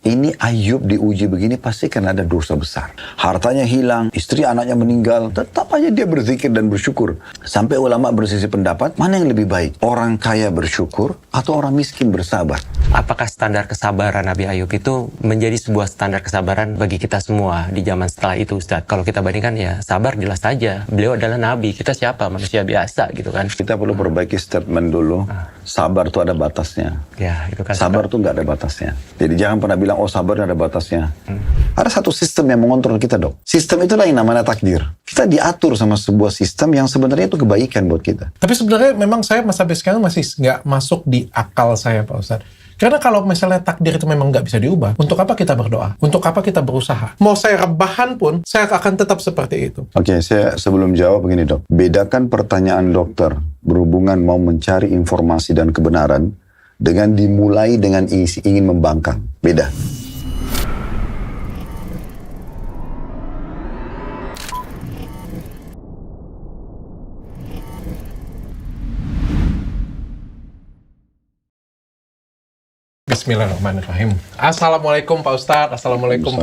Ini Ayub diuji begini pasti karena ada dosa besar. Hartanya hilang, istri anaknya meninggal, tetap aja dia berzikir dan bersyukur. Sampai ulama bersisi pendapat, mana yang lebih baik? Orang kaya bersyukur atau orang miskin bersabar? Apakah standar kesabaran Nabi Ayub itu menjadi sebuah standar kesabaran bagi kita semua di zaman setelah itu, Ustaz? Kalau kita bandingkan ya sabar jelas saja. Beliau adalah Nabi, kita siapa? Manusia biasa gitu kan. Kita perlu perbaiki statement dulu. Sabar tuh ada batasnya. Ya, itu kan Sabar tuh nggak ada batasnya. Jadi jangan pernah bilang, oh sabar ada batasnya. Ada satu sistem yang mengontrol kita, Dok. Sistem itulah yang namanya takdir. Kita diatur sama sebuah sistem yang sebenarnya itu kebaikan buat kita. Tapi sebenarnya memang saya sampai sekarang masih nggak masuk di akal saya, Pak Ustadz. Karena kalau misalnya takdir itu memang nggak bisa diubah, untuk apa kita berdoa? Untuk apa kita berusaha? Mau saya rebahan pun, saya akan tetap seperti itu. Oke, saya sebelum jawab begini, Dok. Bedakan pertanyaan dokter berhubungan mau mencari informasi dan kebenaran dengan dimulai dengan ingin membangkang. Beda. Bismillahirrahmanirrahim. Assalamualaikum Pak Ustadz. Assalamualaikum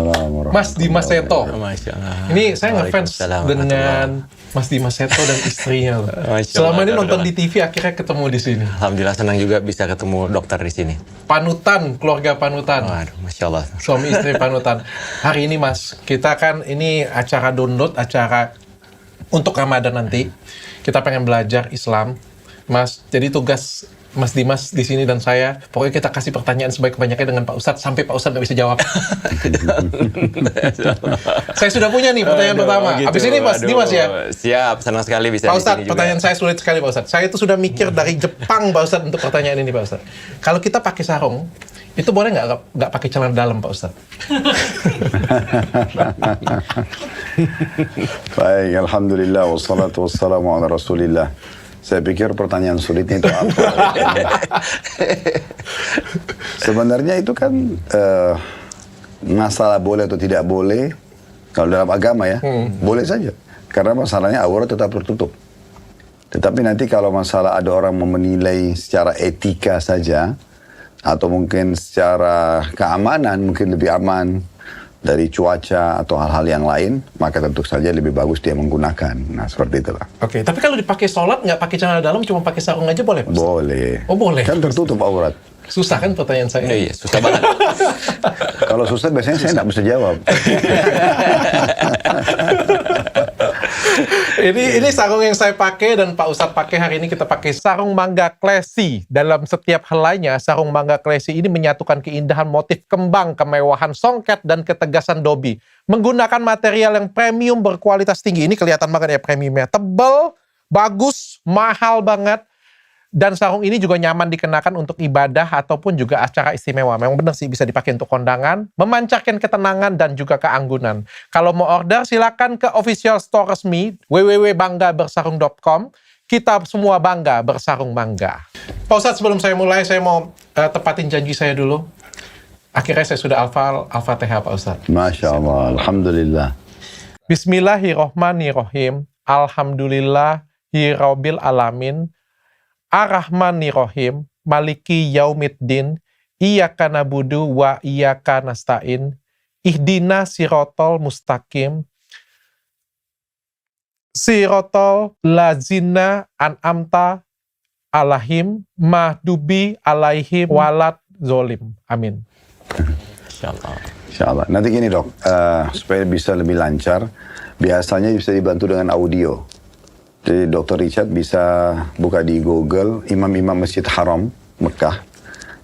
Mas Dimas Seto. Masya Allah. Ini saya ngefans dengan Mas Dimas Seto dan istrinya. Selama ini nonton di TV, akhirnya ketemu di sini. Alhamdulillah senang juga bisa ketemu dokter di sini. Panutan, keluarga panutan. Waduh, Masya Allah. Suami istri panutan. Hari ini Mas, kita kan ini acara download, acara untuk Ramadan nanti. Kita pengen belajar Islam. Mas, jadi tugas Mas Dimas di sini dan saya, pokoknya kita kasih pertanyaan sebaik-banyaknya dengan Pak Ustadz sampai Pak Ustadz nggak bisa jawab. Saya sudah punya nih pertanyaan pertama. Gitu. Habis ini Mas Dimas ya. Siap, senang sekali bisa Pak di Ustadz, sini juga. pertanyaan saya sulit sekali Pak Ustadz. Saya itu sudah mikir dari Jepang Pak Ustadz untuk pertanyaan ini Pak Ustadz. Kalau kita pakai sarung, itu boleh nggak pakai celana dalam Pak Ustadz? Baik, Alhamdulillah, wassalatu wassalamu ala rasulillah. Saya pikir pertanyaan sulitnya itu apa? Sebenarnya itu kan masalah boleh atau tidak boleh, kalau dalam agama ya, boleh saja. Karena masalahnya aurat tetap tertutup. Tetapi nanti kalau masalah ada orang menilai secara etika saja, atau mungkin secara keamanan mungkin lebih aman dari cuaca atau hal-hal yang lain, maka tentu saja lebih bagus dia menggunakan. Nah, seperti itulah. Oke, tapi kalau dipakai sholat, nggak pakai celana dalam, cuma pakai sarung aja boleh, Pak Ustadz? Boleh. Oh, boleh. Kan tertutup aurat. Susah kan pertanyaan saya? Iya, susah banget. Kalau susah biasanya saya nggak bisa jawab. Ini sarung yang saya pakai dan Pak Ustadz pakai hari ini. Kita pakai sarung mangga klesi. Dalam setiap helainya, sarung mangga klesi ini menyatukan keindahan motif kembang, kemewahan songket, dan ketegasan dobi. Menggunakan material yang premium berkualitas tinggi. Ini kelihatan banget ya premiumnya. Tebal, bagus, mahal banget. Dan sarung ini juga nyaman dikenakan untuk ibadah ataupun juga acara istimewa. Memang benar sih bisa dipakai untuk kondangan, memancarkan ketenangan dan juga keanggunan. Kalau mau order silakan ke official store resmi www.banggabersarung.com. Kita semua bangga bersarung mangga. Pak Ustadz, sebelum saya mulai, saya mau tepatin janji saya dulu. Akhirnya saya sudah hafal Al-Fatihah Pak Ustadz. Masya Allah, Alhamdulillah. Bismillahirrohmanirrohim. Alhamdulillahirabbil alamin. Ar-Rahmanir-Rahim, Maliki Yaumiddin, Iyyaka na'budu wa iyyaka nasta'in, Ihdina sirotol mustaqim, Sirotol lazina an'amta alahim, Mahdubi alaihim walat zolim. Amin. Insyaallah. Insyaallah. Nanti gini dok, supaya bisa lebih lancar, biasanya bisa dibantu dengan audio. Jadi Dr. Richard bisa buka di Google imam-imam Masjid Haram Mekah,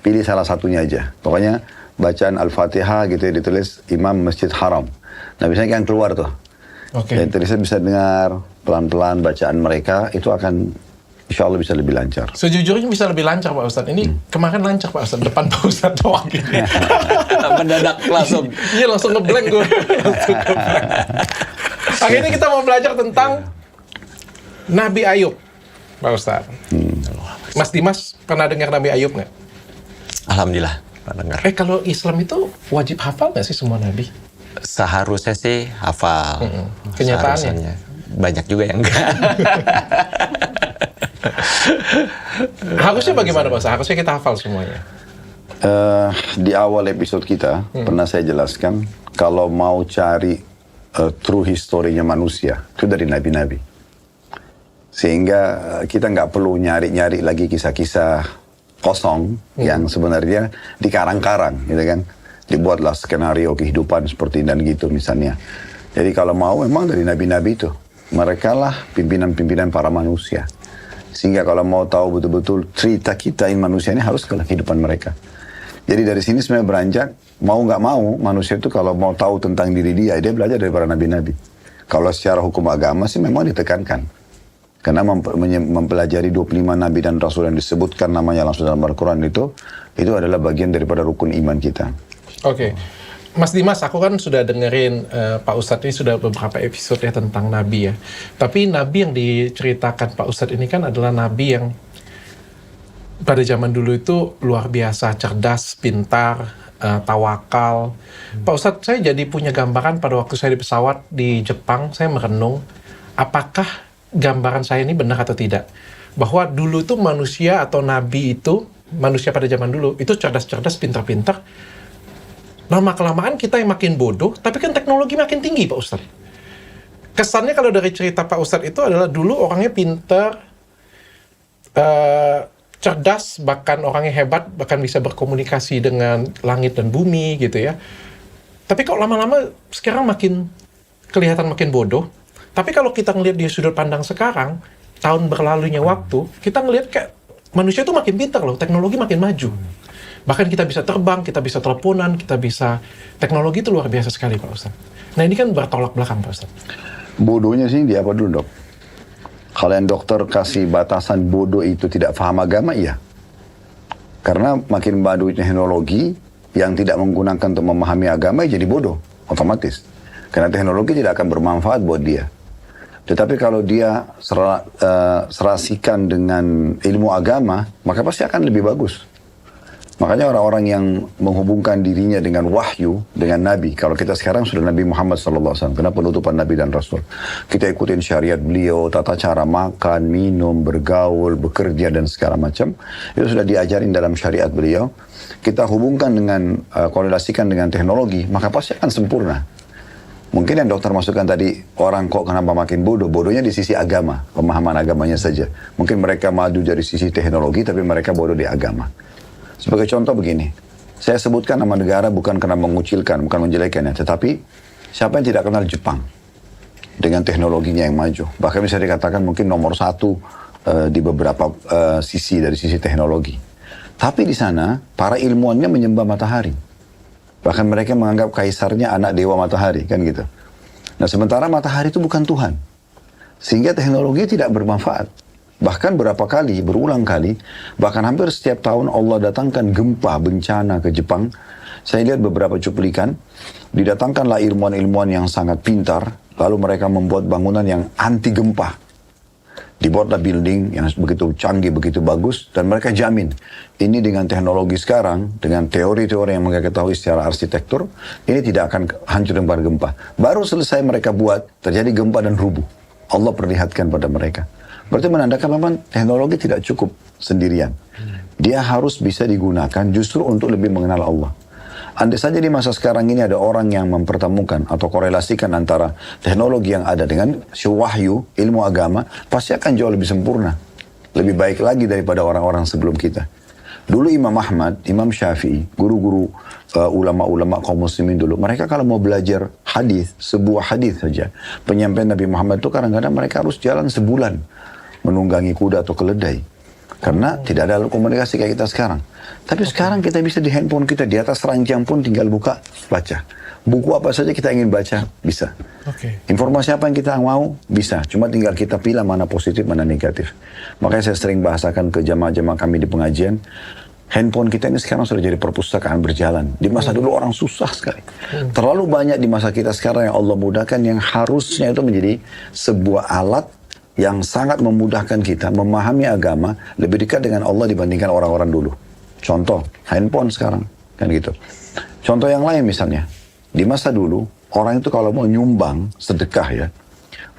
pilih salah satunya aja. Pokoknya bacaan Al-Fatihah gitu ya, ditulis Imam Masjid Haram. Nah biasanya kan keluar tuh. Oke. Jadi Richard bisa dengar pelan-pelan bacaan mereka, itu akan insya Allah bisa lebih lancar. Sejujurnya bisa lebih lancar Pak Ustadz. Ini kemarin lancar Pak Ustadz, depan Pak Ustadz doang gini. Mendadak langsung. Iya langsung ngeblank gue. Akhirnya kita mau belajar tentang Nabi Ayub, Pak Ustadz. Mas Dimas pernah dengar Nabi Ayub nggak? Alhamdulillah, pernah dengar. Kalau Islam itu wajib hafal nggak sih semua Nabi? Seharusnya sih hafal. Kenyataannya? Seharusnya. Banyak juga yang enggak. Harusnya bagaimana Pak Ustadz? Harusnya kita hafal semuanya. Di awal episode kita pernah saya jelaskan kalau mau cari true historinya manusia itu dari nabi-nabi. Sehingga kita nggak perlu nyari-nyari lagi kisah-kisah kosong yang sebenarnya dikarang-karang, gitu kan? Dibuatlah skenario kehidupan seperti dan gitu misalnya. Jadi kalau mau memang dari nabi-nabi itu, mereka lah pimpinan-pimpinan para manusia. Sehingga kalau mau tahu betul-betul cerita kita ini manusia ini harus ke kehidupan mereka. Jadi dari sini sebenarnya beranjak, mau nggak mau manusia itu kalau mau tahu tentang diri dia belajar dari para nabi-nabi. Kalau secara hukum agama sih memang ditekankan. Karena mempelajari 25 nabi dan rasul yang disebutkan namanya langsung dalam Al-Quran itu adalah bagian daripada rukun iman kita. Oke. Mas Dimas, aku kan sudah dengerin Pak Ustadz ini sudah beberapa episode ya tentang nabi ya. Tapi nabi yang diceritakan Pak Ustadz ini kan adalah nabi yang pada zaman dulu itu luar biasa, cerdas, pintar, tawakal. Pak Ustadz, saya jadi punya gambaran pada waktu saya di pesawat di Jepang, saya merenung, apakah gambaran saya ini benar atau tidak? Bahwa dulu itu manusia atau nabi itu, manusia pada zaman dulu, itu cerdas-cerdas, pintar-pintar. Lama-kelamaan kita yang makin bodoh, tapi kan teknologi makin tinggi, Pak Ustadz. Kesannya kalau dari cerita Pak Ustadz itu adalah dulu orangnya pintar, cerdas, bahkan orangnya hebat, bahkan bisa berkomunikasi dengan langit dan bumi gitu ya. Tapi kok lama-lama sekarang makin kelihatan makin bodoh. Tapi kalau kita ngelihat di sudut pandang sekarang, tahun berlalunya waktu, kita ngelihat kayak manusia itu makin pintar loh, teknologi makin maju. Bahkan kita bisa terbang, kita bisa teleponan, kita bisa... Teknologi itu luar biasa sekali Pak Ustadz. Nah ini kan bertolak belakang Pak Ustadz. Bodohnya sih dia apa dulu dok? Kalau yang dokter kasih batasan bodoh itu tidak paham agama, iya. Karena makin maju teknologi yang tidak menggunakan untuk memahami agama, ya jadi bodoh, otomatis. Karena teknologi tidak akan bermanfaat buat dia. Tetapi kalau dia serasikan dengan ilmu agama, maka pasti akan lebih bagus. Makanya orang-orang yang menghubungkan dirinya dengan wahyu, dengan Nabi. Kalau kita sekarang sudah Nabi Muhammad SAW, karena penutupan Nabi dan Rasul. Kita ikutin syariat beliau, tata cara makan, minum, bergaul, bekerja, dan segala macam. Itu sudah diajarin dalam syariat beliau. Kita hubungkan dengan, korelasikan dengan teknologi, maka pasti akan sempurna. Mungkin yang dokter masukkan tadi, orang kok kenapa makin bodoh? Bodohnya di sisi agama, pemahaman agamanya saja. Mungkin mereka maju dari sisi teknologi, tapi mereka bodoh di agama. Sebagai contoh begini, saya sebutkan nama negara bukan karena mengucilkan, bukan menjelekannya, tetapi siapa yang tidak kenal Jepang dengan teknologinya yang maju. Bahkan bisa dikatakan mungkin nomor 1 di beberapa sisi dari sisi teknologi. Tapi di sana para ilmuwannya menyembah matahari. Bahkan mereka menganggap kaisarnya anak dewa matahari, kan gitu. Nah sementara matahari itu bukan Tuhan. Sehingga teknologi tidak bermanfaat. Bahkan berulang kali, bahkan hampir setiap tahun Allah datangkan gempa, bencana ke Jepang. Saya lihat beberapa cuplikan, didatangkanlah ilmuwan-ilmuwan yang sangat pintar, lalu mereka membuat bangunan yang anti gempa. Dibuatlah building yang begitu canggih, begitu bagus, dan mereka jamin, ini dengan teknologi sekarang, dengan teori-teori yang mereka ketahui secara arsitektur, ini tidak akan hancur dengan gempa. Baru selesai mereka buat, terjadi gempa dan rubuh. Allah perlihatkan pada mereka. Berarti menandakan memang teknologi tidak cukup sendirian. Dia harus bisa digunakan justru untuk lebih mengenal Allah. Andai saja di masa sekarang ini ada orang yang mempertemukan atau korelasikan antara teknologi yang ada dengan wahyu, ilmu agama, pasti akan jauh lebih sempurna. Lebih baik lagi daripada orang-orang sebelum kita. Dulu Imam Ahmad, Imam Syafi'i, guru-guru ulama-ulama kaum muslimin dulu, mereka kalau mau belajar hadis, sebuah hadis saja, penyampaian Nabi Muhammad itu kadang-kadang mereka harus jalan sebulan menunggangi kuda atau keledai. Karena tidak ada komunikasi kayak kita sekarang. Tapi sekarang kita bisa di handphone kita, di atas ranjang pun tinggal buka, baca. Buku apa saja kita ingin baca, bisa. Informasi apa yang kita mau, bisa. Cuma tinggal kita pilih mana positif, mana negatif. Makanya saya sering bahasakan ke jamaah-jamaah kami di pengajian, handphone kita ini sekarang sudah jadi perpustakaan berjalan. Di masa dulu orang susah sekali. Terlalu banyak di masa kita sekarang yang Allah mudahkan, yang harusnya itu menjadi sebuah alat yang sangat memudahkan kita memahami agama lebih dekat dengan Allah dibandingkan orang-orang dulu. Contoh, handphone sekarang, kan gitu. Contoh yang lain misalnya, di masa dulu, orang itu kalau mau nyumbang sedekah ya,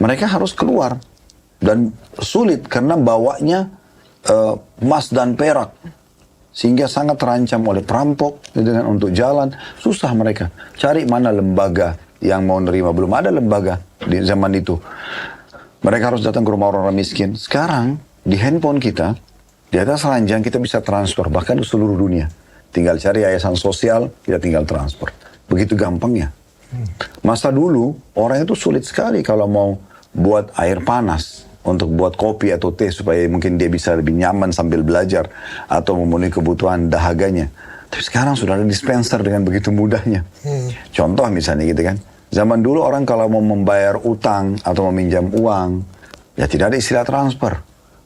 mereka harus keluar. Dan sulit karena bawanya emas dan perak. Sehingga sangat terancam oleh perampok dengan untuk jalan. Susah mereka. Cari mana lembaga yang mau nerima. Belum ada lembaga di zaman itu. Mereka harus datang ke rumah orang-orang miskin. Sekarang di handphone kita, di atas ranjang kita bisa transfer. Bahkan ke seluruh dunia. Tinggal cari yayasan sosial, kita tinggal transfer. Begitu gampangnya. Masa dulu orang itu sulit sekali kalau mau buat air panas. Untuk buat kopi atau teh supaya mungkin dia bisa lebih nyaman sambil belajar atau memenuhi kebutuhan dahaganya. Tapi sekarang sudah ada dispenser dengan begitu mudahnya. Contoh misalnya gitu kan. Zaman dulu orang kalau mau membayar utang atau meminjam uang, ya tidak ada istilah transfer.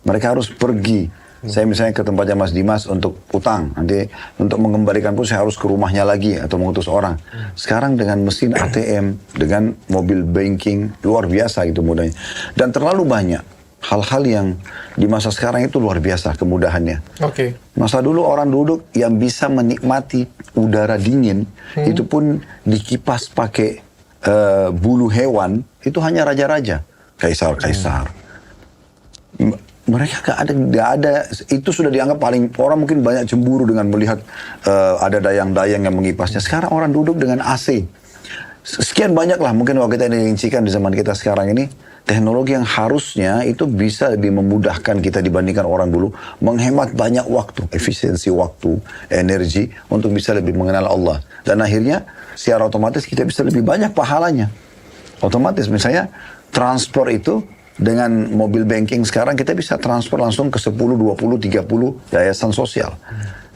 Mereka harus pergi. Saya misalnya ke tempatnya Mas Dimas untuk utang. Nanti untuk mengembalikan pun saya harus ke rumahnya lagi atau mengutus orang. Sekarang dengan mesin ATM, dengan mobil banking, luar biasa gitu mudahnya. Dan terlalu banyak hal-hal yang di masa sekarang itu luar biasa kemudahannya. Oke. Masa dulu orang duduk yang bisa menikmati udara dingin, itu pun dikipas pakai bulu hewan, itu hanya raja-raja. Kaisar-kaisar. Mereka gak ada, itu sudah dianggap paling, orang mungkin banyak cemburu dengan melihat ada dayang-dayang yang mengipasnya. Sekarang orang duduk dengan AC. Sekian banyak lah mungkin kalau kita rincikan di zaman kita sekarang ini, teknologi yang harusnya itu bisa lebih memudahkan kita dibandingkan orang dulu, menghemat banyak waktu, efisiensi waktu, energi, untuk bisa lebih mengenal Allah. Dan akhirnya secara otomatis kita bisa lebih banyak pahalanya. Otomatis misalnya transfer itu, dengan mobil banking sekarang kita bisa transfer langsung ke 10, 20, 30 yayasan sosial.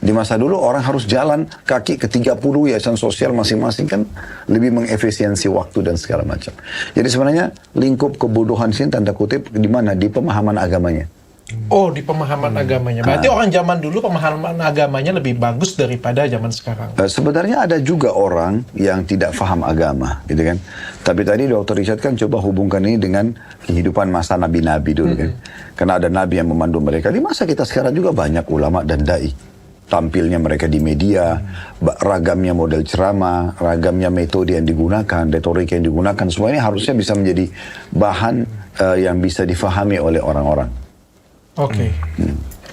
Di masa dulu orang harus jalan kaki ke 30 yayasan sosial masing-masing, kan lebih mengefisiensi waktu dan segala macam. Jadi sebenarnya lingkup kebodohan sini tanda kutip di mana? Di pemahaman agamanya. Oh, di pemahaman agamanya. Berarti orang zaman dulu pemahaman agamanya lebih bagus daripada zaman sekarang. Sebenarnya ada juga orang yang tidak paham agama, gitu kan. Tapi tadi Dr. Richard kan coba hubungkan ini dengan kehidupan masa nabi-nabi dulu kan. Karena ada nabi yang memandu mereka. Di masa kita sekarang juga banyak ulama dan dai. Tampilnya mereka di media, ragamnya model ceramah, ragamnya metode yang digunakan, retorik yang digunakan, semuanya harusnya bisa menjadi bahan yang bisa difahami oleh orang-orang. Oke.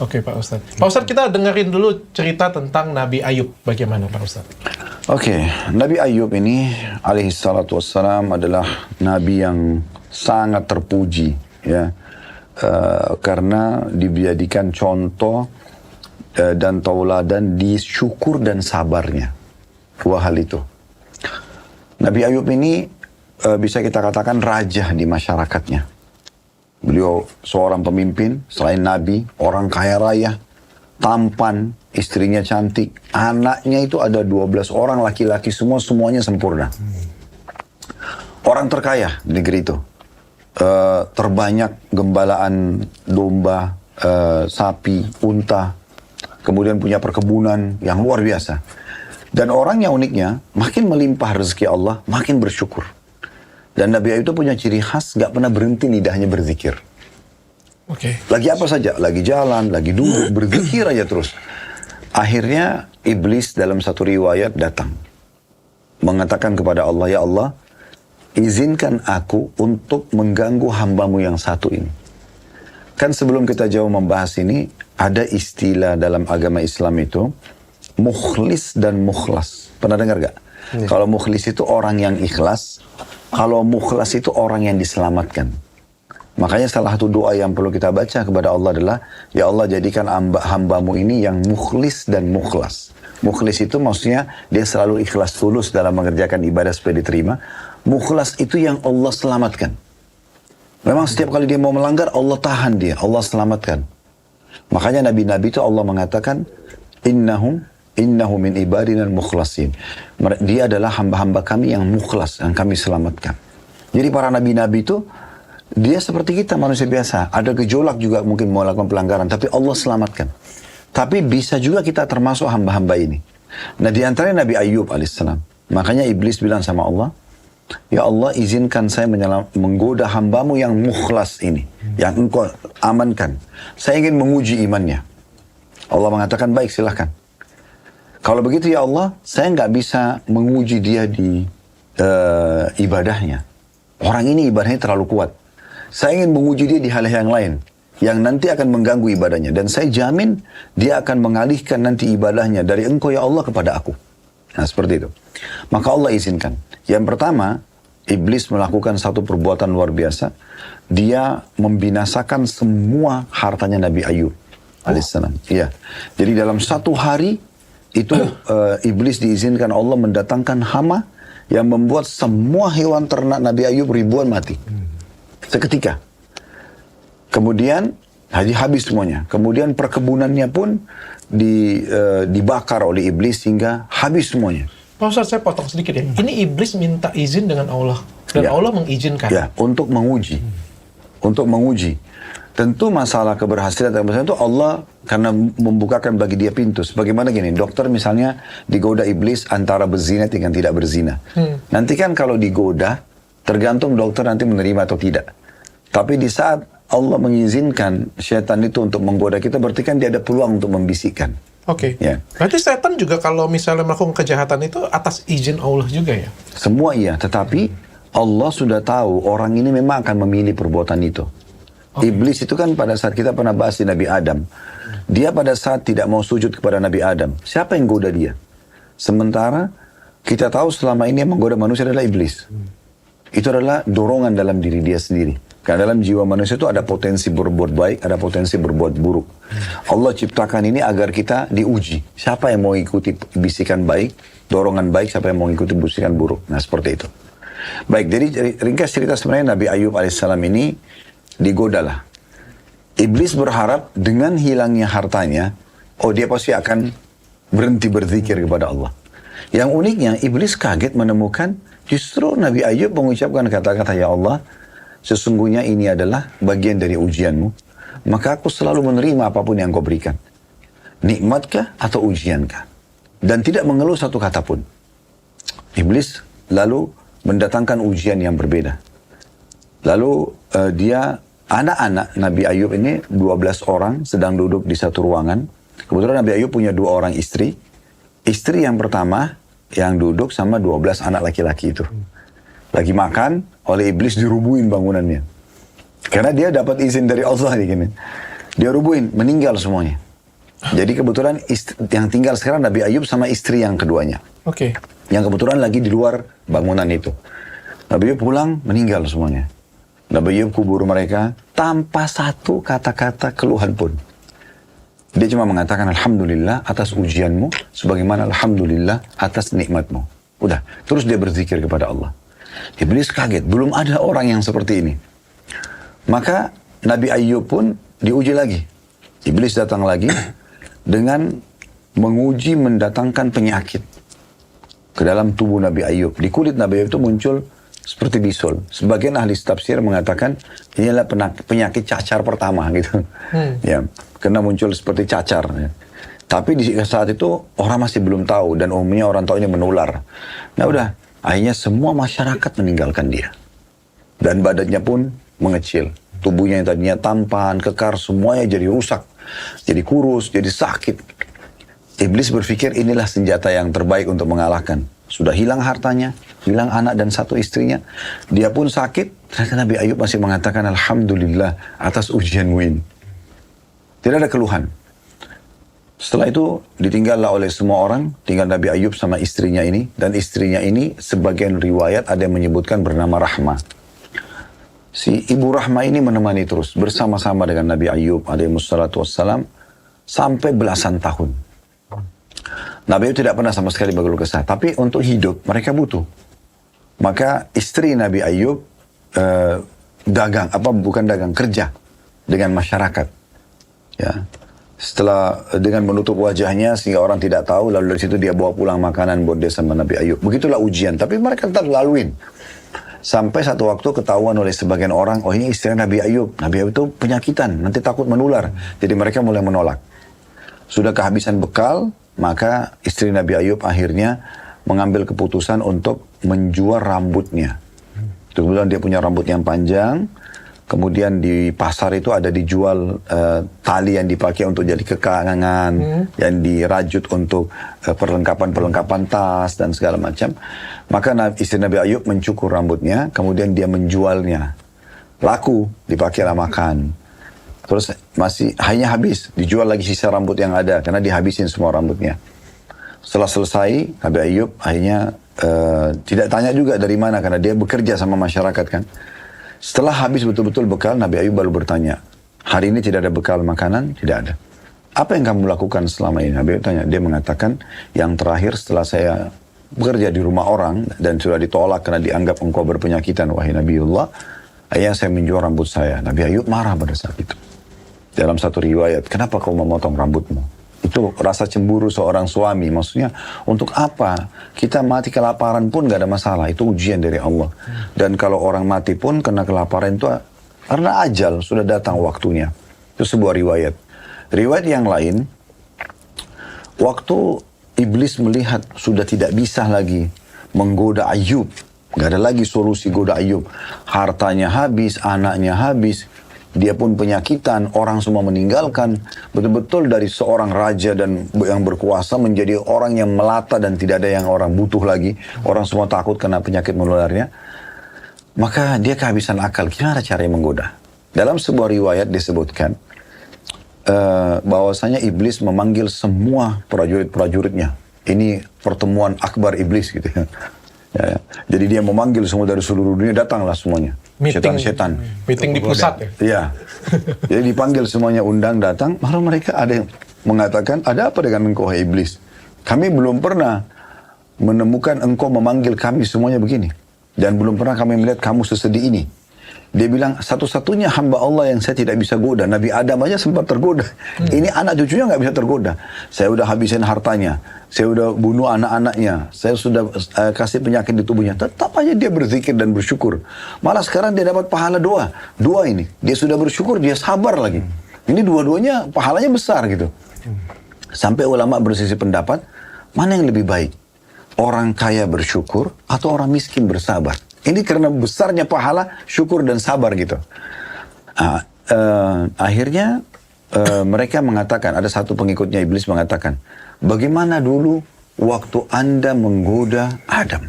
Oke, Pak Ustadz. Pak Ustadz, kita dengerin dulu cerita tentang Nabi Ayub. Bagaimana, Pak Ustadz? Oke, Nabi Ayub ini alaihissalatu wassalam adalah Nabi yang sangat terpuji, ya, karena dijadikan contoh dan tauladan di syukur dan sabarnya. Dua hal itu. Nabi Ayub ini bisa kita katakan raja di masyarakatnya. Beliau seorang pemimpin, selain Nabi, orang kaya raya, tampan, istrinya cantik, anaknya itu ada 12 orang laki-laki, semuanya sempurna. Orang terkaya di negeri itu. Terbanyak gembalaan domba, sapi, unta, kemudian punya perkebunan yang luar biasa. Dan orangnya uniknya, makin melimpah rezeki Allah, makin bersyukur. Dan Nabi Ayub itu punya ciri khas, gak pernah berhenti lidahnya berzikir. Oke. Lagi apa saja, lagi jalan, lagi duduk, berzikir aja terus. Akhirnya iblis dalam satu riwayat datang. Mengatakan kepada Allah, ya Allah, izinkan aku untuk mengganggu hambamu yang satu ini. Kan sebelum kita jauh membahas ini, ada istilah dalam agama Islam itu, mukhlis dan mukhlas. Pernah dengar gak? Kalau mukhlis itu orang yang ikhlas, kalau mukhlas itu orang yang diselamatkan. Makanya salah satu doa yang perlu kita baca kepada Allah adalah, ya Allah jadikan hambamu ini yang mukhlis dan mukhlas. Mukhlis itu maksudnya dia selalu ikhlas tulus dalam mengerjakan ibadah supaya diterima. Mukhlas itu yang Allah selamatkan. Memang setiap kali dia mau melanggar, Allah tahan dia, Allah selamatkan. Makanya nabi-nabi itu Allah mengatakan, Innahu min ibadina al-mukhlasin. Dia adalah hamba-hamba kami yang mukhlas, yang kami selamatkan. Jadi para nabi-nabi itu, dia seperti kita manusia biasa. Ada gejolak juga mungkin mau melakukan pelanggaran, tapi Allah selamatkan. Tapi bisa juga kita termasuk hamba-hamba ini. Nah di antaranya Nabi Ayub alaihissalam. Makanya iblis bilang sama Allah, ya Allah izinkan saya menggoda hambamu yang mukhlas ini. Yang engkau amankan. Saya ingin menguji imannya. Allah mengatakan, baik silahkan. Kalau begitu ya Allah, saya nggak bisa menguji dia di ibadahnya. Orang ini ibadahnya terlalu kuat. Saya ingin menguji dia di hal yang lain. yang nanti akan mengganggu ibadahnya. Dan saya jamin dia akan mengalihkan nanti ibadahnya dari engkau ya Allah kepada aku. Nah seperti itu. Maka Allah izinkan. Yang pertama, iblis melakukan satu perbuatan luar biasa. Dia membinasakan semua hartanya Nabi Ayub alaihissalam. Iya. Jadi dalam satu hari itu iblis diizinkan Allah mendatangkan hama yang membuat semua hewan ternak Nabi Ayub ribuan mati. Seketika. Kemudian habis semuanya. Kemudian perkebunannya pun dibakar oleh iblis hingga habis semuanya. Pak Ustaz, saya potong sedikit ya. Ini iblis minta izin dengan Allah. Dan Allah mengizinkan. Ya, untuk menguji. Untuk menguji. Tentu masalah keberhasilan itu Allah karena membukakan bagi dia pintu. Sebagaimana gini, dokter misalnya digoda iblis antara berzina dengan tidak berzina. Nanti kan kalau digoda, tergantung dokter nanti menerima atau tidak. Tapi di saat Allah mengizinkan syaitan itu untuk menggoda kita, berarti kan dia ada peluang untuk membisikkan. Oke. Ya. Berarti setan juga kalau misalnya melakukan kejahatan itu atas izin Allah juga ya? Semua iya, tetapi Allah sudah tahu orang ini memang akan memilih perbuatan itu. Iblis itu kan pada saat kita pernah bahas di Nabi Adam. Dia pada saat tidak mau sujud kepada Nabi Adam. Siapa yang goda dia? Sementara kita tahu selama ini yang menggoda manusia adalah iblis. Itu adalah dorongan dalam diri dia sendiri. Karena dalam jiwa manusia itu ada potensi berbuat baik, ada potensi berbuat buruk. Allah ciptakan ini agar kita diuji. Siapa yang mau ikuti bisikan baik, dorongan baik, siapa yang mau ikuti bisikan buruk. Nah seperti itu. Baik, jadi ringkas cerita sebenarnya Nabi Ayub alaihissalam ini digodalah. Iblis berharap dengan hilangnya hartanya, dia pasti akan berhenti berzikir kepada Allah. Yang uniknya, iblis kaget menemukan justru Nabi Ayub mengucapkan kata-kata, ya Allah, sesungguhnya ini adalah bagian dari ujianmu, maka aku selalu menerima apapun yang kau berikan. Nikmatkah atau ujiankah? Dan tidak mengeluh satu kata pun. Iblis lalu mendatangkan ujian yang berbeda. Lalu anak-anak Nabi Ayub ini 12 orang sedang duduk di satu ruangan. Kebetulan Nabi Ayub punya 2 orang istri. Istri yang pertama yang duduk sama 12 anak laki-laki itu. Lagi makan, oleh iblis dirubuhin bangunannya. Karena dia dapat izin dari Allah nih gini. Dia rubuhin, meninggal semuanya. Jadi kebetulan yang tinggal sekarang Nabi Ayub sama istri yang keduanya. Oke. Yang kebetulan lagi di luar bangunan itu. Nabi Ayub pulang, meninggal semuanya. Nabi Ayub kubur mereka tanpa satu kata-kata keluhan pun. Dia cuma mengatakan alhamdulillah atas ujianmu, sebagaimana alhamdulillah atas nikmatmu. Udah, terus dia berzikir kepada Allah. Iblis kaget, belum ada orang yang seperti ini. Maka Nabi Ayub pun diuji lagi. Iblis datang lagi dengan menguji mendatangkan penyakit ke dalam tubuh Nabi Ayub. Di kulit Nabi Ayub itu muncul seperti bisul. Sebagian ahli tafsir mengatakan ini adalah penyakit cacar pertama gitu. Ya, karena muncul seperti cacar. Ya. Tapi di saat itu orang masih belum tahu dan umumnya orang tahu ini menular. Nah udah, akhirnya semua masyarakat meninggalkan dia. Dan badannya pun mengecil. Tubuhnya yang tadinya tampan, kekar, semuanya jadi rusak. Jadi kurus, jadi sakit. Iblis berpikir inilah senjata yang terbaik untuk mengalahkan. Sudah hilang hartanya, hilang anak dan satu istrinya. Dia pun sakit. Ternyata Nabi Ayub masih mengatakan alhamdulillah atas ujianmu ini. Tidak ada keluhan. Setelah itu ditinggallah oleh semua orang. Tinggal Nabi Ayub sama istrinya ini. Dan istrinya ini sebagian riwayat ada yang menyebutkan bernama Rahma. Si ibu Rahma ini menemani terus bersama-sama dengan Nabi Ayub alaihissalatu wassalam sampai belasan tahun. Nabi Ayub tidak pernah sama sekali berkeluh kesah. Tapi untuk hidup mereka butuh. Maka istri Nabi Ayub kerja dengan masyarakat. Ya. Setelah dengan menutup wajahnya sehingga orang tidak tahu, lalu dari situ dia bawa pulang makanan buat dia sama Nabi Ayub. Begitulah ujian. Tapi mereka tetap laluin. Sampai satu waktu ketahuan oleh sebagian orang, oh ini istri Nabi Ayub. Nabi Ayub itu penyakitan, nanti takut menular. Jadi mereka mulai menolak. Sudah kehabisan bekal, maka istri Nabi Ayub akhirnya mengambil keputusan untuk menjual rambutnya. Kebetulan dia punya rambut yang panjang. Kemudian di pasar itu ada dijual tali yang dipakai untuk jadi kekangan, yang dirajut untuk perlengkapan-perlengkapan tas dan segala macam. Maka istri Nabi Ayub mencukur rambutnya, kemudian dia menjualnya. Laku, dipakailah makan. Terus masih hanya habis, dijual lagi sisa rambut yang ada karena dihabisin semua rambutnya. Setelah selesai, Nabi Ayub akhirnya tidak tanya juga dari mana karena dia bekerja sama masyarakat kan. Setelah habis betul-betul bekal, Nabi Ayub baru bertanya, hari ini tidak ada bekal makanan? Tidak ada. Apa yang kamu lakukan selama ini? Nabi Ayub tanya, dia mengatakan, yang terakhir setelah saya bekerja di rumah orang dan sudah ditolak karena dianggap engkau berpenyakitan, wahai Nabiullah, akhirnya saya menjual rambut saya. Nabi Ayub marah pada saat itu. Dalam satu riwayat, kenapa kau memotong rambutmu? Itu rasa cemburu seorang suami. Maksudnya, untuk apa? Kita mati kelaparan pun gak ada masalah. Itu ujian dari Allah. Dan kalau orang mati pun kena kelaparan itu karena ajal, sudah datang waktunya. Itu sebuah riwayat. Riwayat yang lain, waktu iblis melihat sudah tidak bisa lagi menggoda Ayub. Gak ada lagi solusi goda Ayub. Hartanya habis, anaknya habis. Dia pun penyakitan, orang semua meninggalkan. Betul-betul dari seorang raja dan yang berkuasa menjadi orang yang melata dan tidak ada yang orang butuh lagi. Orang semua takut karena penyakit menularnya. Maka dia kehabisan akal. Gimana caranya menggoda? Dalam sebuah riwayat disebutkan bahwasanya iblis memanggil semua prajurit-prajuritnya. Ini pertemuan akbar iblis gitu ya. Ya. Jadi dia memanggil semua dari seluruh dunia, datanglah semuanya. Setan-setan. Meeting di pusat ya? Iya. Jadi dipanggil semuanya, undang, datang. Lalu mereka ada yang mengatakan, ada apa dengan engkau, iblis? Kami belum pernah menemukan engkau memanggil kami semuanya begini. Dan belum pernah kami melihat kamu sesedih ini. Dia bilang, satu-satunya hamba Allah yang saya tidak bisa goda. Nabi Adam aja sempat tergoda. Ini anak cucunya nggak bisa tergoda. Saya udah habisin hartanya. Saya udah bunuh anak-anaknya. Saya sudah kasih penyakit di tubuhnya. Tetap aja dia berzikir dan bersyukur. Malah sekarang dia dapat pahala doa. Dua ini. Dia sudah bersyukur, dia sabar lagi. Ini dua-duanya pahalanya besar gitu. Sampai ulama bersisi pendapat, mana yang lebih baik? Orang kaya bersyukur atau orang miskin bersabar? Ini karena besarnya pahala, syukur dan sabar gitu. Akhirnya mereka mengatakan, ada satu pengikutnya iblis mengatakan, bagaimana dulu waktu Anda menggoda Adam?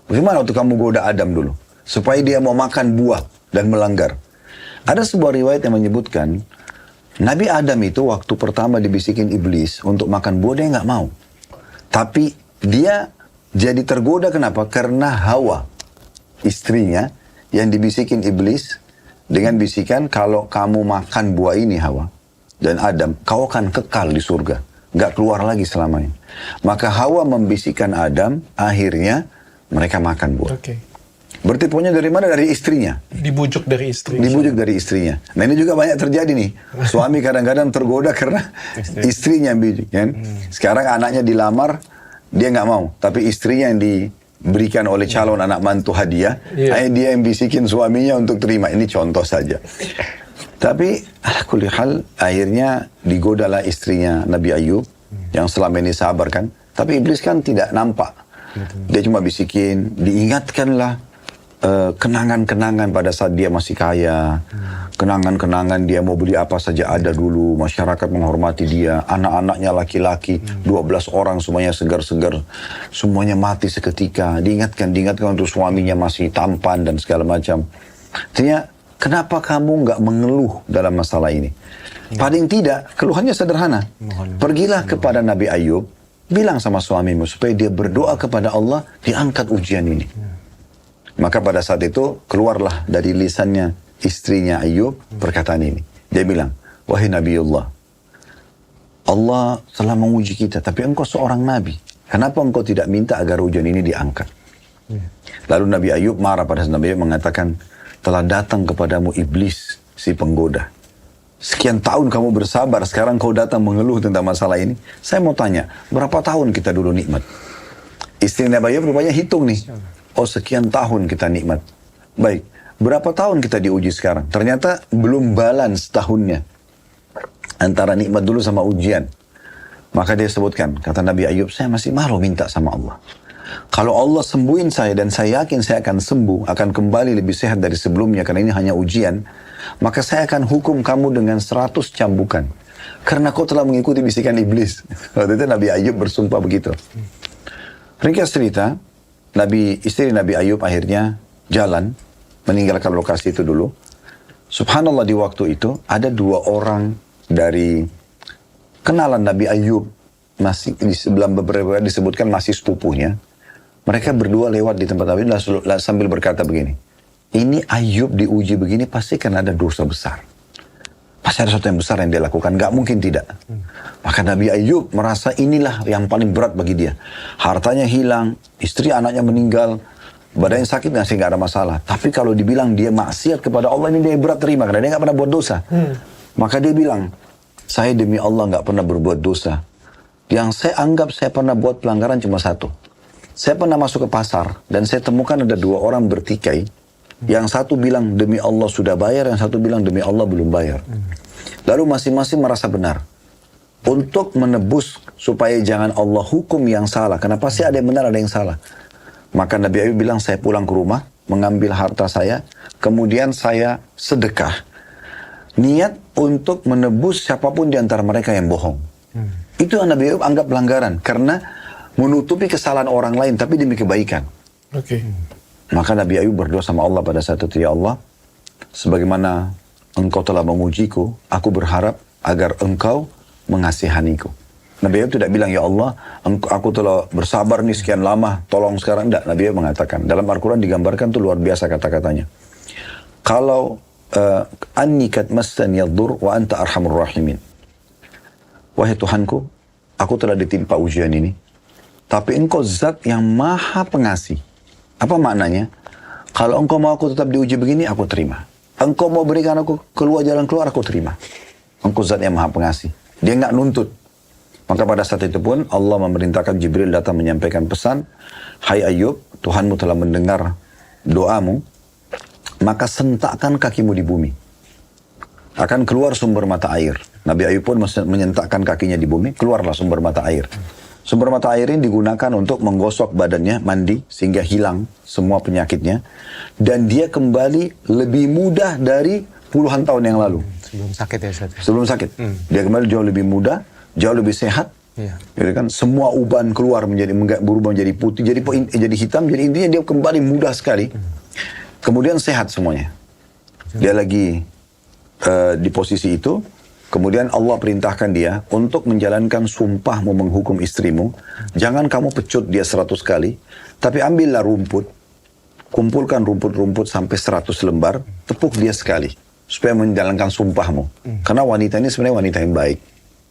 Bagaimana waktu kamu goda Adam dulu? Supaya dia mau makan buah dan melanggar. Ada sebuah riwayat yang menyebutkan, Nabi Adam itu waktu pertama dibisikin iblis untuk makan buah, dia nggak mau. Tapi dia jadi tergoda, kenapa? Karena Hawa, istrinya, yang dibisikin iblis dengan bisikan, kalau kamu makan buah ini Hawa dan Adam, kau akan kekal di surga, gak keluar lagi selamanya. Maka Hawa membisikkan Adam, akhirnya mereka makan buah. Berarti pokoknya dari mana? Dari istrinya. Dibujuk dari istri. Dibujuk dari istrinya. Nah ini juga banyak terjadi nih. Suami kadang-kadang tergoda karena istrinya yang bijuk kan. Sekarang anaknya dilamar, dia gak mau, tapi istrinya yang diberikan oleh calon anak mantu hadiah, dia yang bisikin suaminya untuk terima. Ini contoh saja. Tapi ala kulli hal, akhirnya digodalah istrinya Nabi Ayub yang selama ini sabar kan. Tapi iblis kan tidak nampak. Dia cuma bisikin, diingatkanlah kenangan-kenangan pada saat dia masih kaya. Kenangan-kenangan dia mau beli apa saja ada dulu. Masyarakat menghormati dia. Anak-anaknya laki-laki, 12 orang semuanya segar-segar. Semuanya mati seketika. Diingatkan untuk suaminya masih tampan dan segala macam. Artinya, kenapa kamu nggak mengeluh dalam masalah ini? Paling tidak, keluhannya sederhana. Pergilah kepada Nabi Ayub, bilang sama suamimu supaya dia berdoa kepada Allah, diangkat ujian ini. Maka pada saat itu keluarlah dari lisannya istrinya Ayub perkataan ini. Dia bilang, wahai Nabiullah, Allah telah menguji kita, tapi engkau seorang nabi. Kenapa engkau tidak minta agar ujian ini diangkat? Lalu Nabi Ayub marah pada saat Nabi Ayub mengatakan, telah datang kepadamu iblis si penggoda. Sekian tahun kamu bersabar, sekarang kau datang mengeluh tentang masalah ini. Saya mau tanya, berapa tahun kita dulu nikmat? Istri Nabi Ayub rupanya hitung nih. Oh sekian tahun kita nikmat. Baik, berapa tahun kita diuji sekarang? Ternyata belum balance tahunnya. Antara nikmat dulu sama ujian. Maka dia sebutkan, kata Nabi Ayub, saya masih malu minta sama Allah. Kalau Allah sembuhin saya dan saya yakin saya akan sembuh, akan kembali lebih sehat dari sebelumnya karena ini hanya ujian, maka saya akan hukum kamu dengan 100 cambukan. Karena kau telah mengikuti bisikan iblis. Waktu itu Nabi Ayub bersumpah begitu. Ringkas cerita, istri Nabi Ayub akhirnya jalan, meninggalkan lokasi itu dulu. Subhanallah di waktu itu ada 2 orang dari kenalan Nabi Ayub, masih di sebelah beberapa disebutkan masih sepupunya. Mereka berdua lewat di tempat Nabi sambil berkata begini, ini Ayub diuji begini pasti kan ada dosa besar. Pasti ada sesuatu yang besar yang dia lakukan, gak mungkin tidak. Maka Nabi Ayub merasa inilah yang paling berat bagi dia. Hartanya hilang, istri anaknya meninggal, badannya sakit nggak sih, nggak ada masalah. Tapi kalau dibilang dia maksiat kepada Allah, ini dia berat terima karena dia nggak pernah buat dosa. Maka dia bilang, saya demi Allah nggak pernah berbuat dosa. Yang saya anggap saya pernah buat pelanggaran cuma satu. Saya pernah masuk ke pasar dan saya temukan ada 2 orang bertikai. Yang satu bilang demi Allah sudah bayar, yang satu bilang demi Allah belum bayar. Lalu masing-masing merasa benar. Untuk menebus supaya jangan Allah hukum yang salah. Karena pasti ada yang benar, ada yang salah. Maka Nabi Ayub bilang, saya pulang ke rumah, mengambil harta saya, kemudian saya sedekah. Niat untuk menebus siapapun di antara mereka yang bohong. Itu yang Nabi Ayub anggap pelanggaran. Karena menutupi kesalahan orang lain, tapi demi kebaikan. Maka Nabi Ayub berdoa sama Allah pada saat itu, ya Allah, sebagaimana Engkau telah mengujiku, aku berharap agar Engkau mengasihaniku. Nabi Ayub tidak bilang, ya Allah, aku telah bersabar nih sekian lama, tolong sekarang. Tidak, Nabi Ayub mengatakan. Dalam Al-Quran digambarkan itu luar biasa kata-katanya. Kalau anni kad massani yadur wa anta arhamur rahimin. Wahai Tuhanku, aku telah ditimpa ujian ini, tapi Engkau zat yang maha pengasih. Apa maknanya? Kalau Engkau mau aku tetap diuji begini, aku terima. Engkau mau berikan aku keluar jalan keluar, aku terima. Engkau zat yang maha pengasih. Dia nggak nuntut. Maka pada saat itu pun Allah memerintahkan Jibril datang menyampaikan pesan, hai Ayub, Tuhanmu telah mendengar doamu, maka sentakkan kakimu di bumi. Akan keluar sumber mata air. Nabi Ayub pun menyentakkan kakinya di bumi, keluarlah sumber mata air. Sumber mata air ini digunakan untuk menggosok badannya, mandi, sehingga hilang semua penyakitnya. Dan dia kembali lebih mudah dari puluhan tahun yang lalu. Sebelum sakit ya Ustaz? Sebelum sakit. Dia kembali jauh lebih mudah, jauh lebih sehat. Jadi kan semua uban keluar berubah menjadi putih, jadi hitam. Jadi intinya dia kembali mudah sekali. Kemudian sehat semuanya. Dia lagi di posisi itu. Kemudian Allah perintahkan dia untuk menjalankan sumpahmu menghukum istrimu. Jangan kamu pecut dia 100 kali. Tapi ambillah rumput. Kumpulkan rumput-rumput sampai 100 lembar. Tepuk dia sekali. Supaya menjalankan sumpahmu. Karena wanita ini sebenarnya wanita yang baik.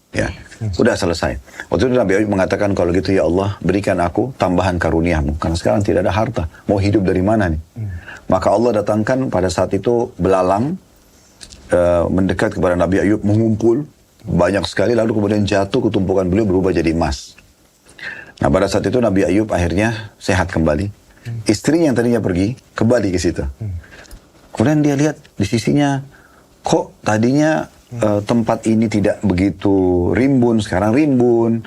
Ya, sudah selesai. Waktu itu Nabi Ayub mengatakan, kalau gitu ya Allah, berikan aku tambahan karuniamu. Karena sekarang tidak ada harta. Mau hidup dari mana nih? Maka Allah datangkan pada saat itu belalang. Mendekat kepada Nabi Ayub, mengumpul banyak sekali, lalu kemudian jatuh ke tumpukan beliau berubah jadi emas. Nah pada saat itu Nabi Ayub akhirnya sehat kembali. Istrinya yang tadinya pergi kembali ke situ. Kemudian dia lihat di sisinya, kok tadinya tempat ini tidak begitu rimbun, sekarang rimbun,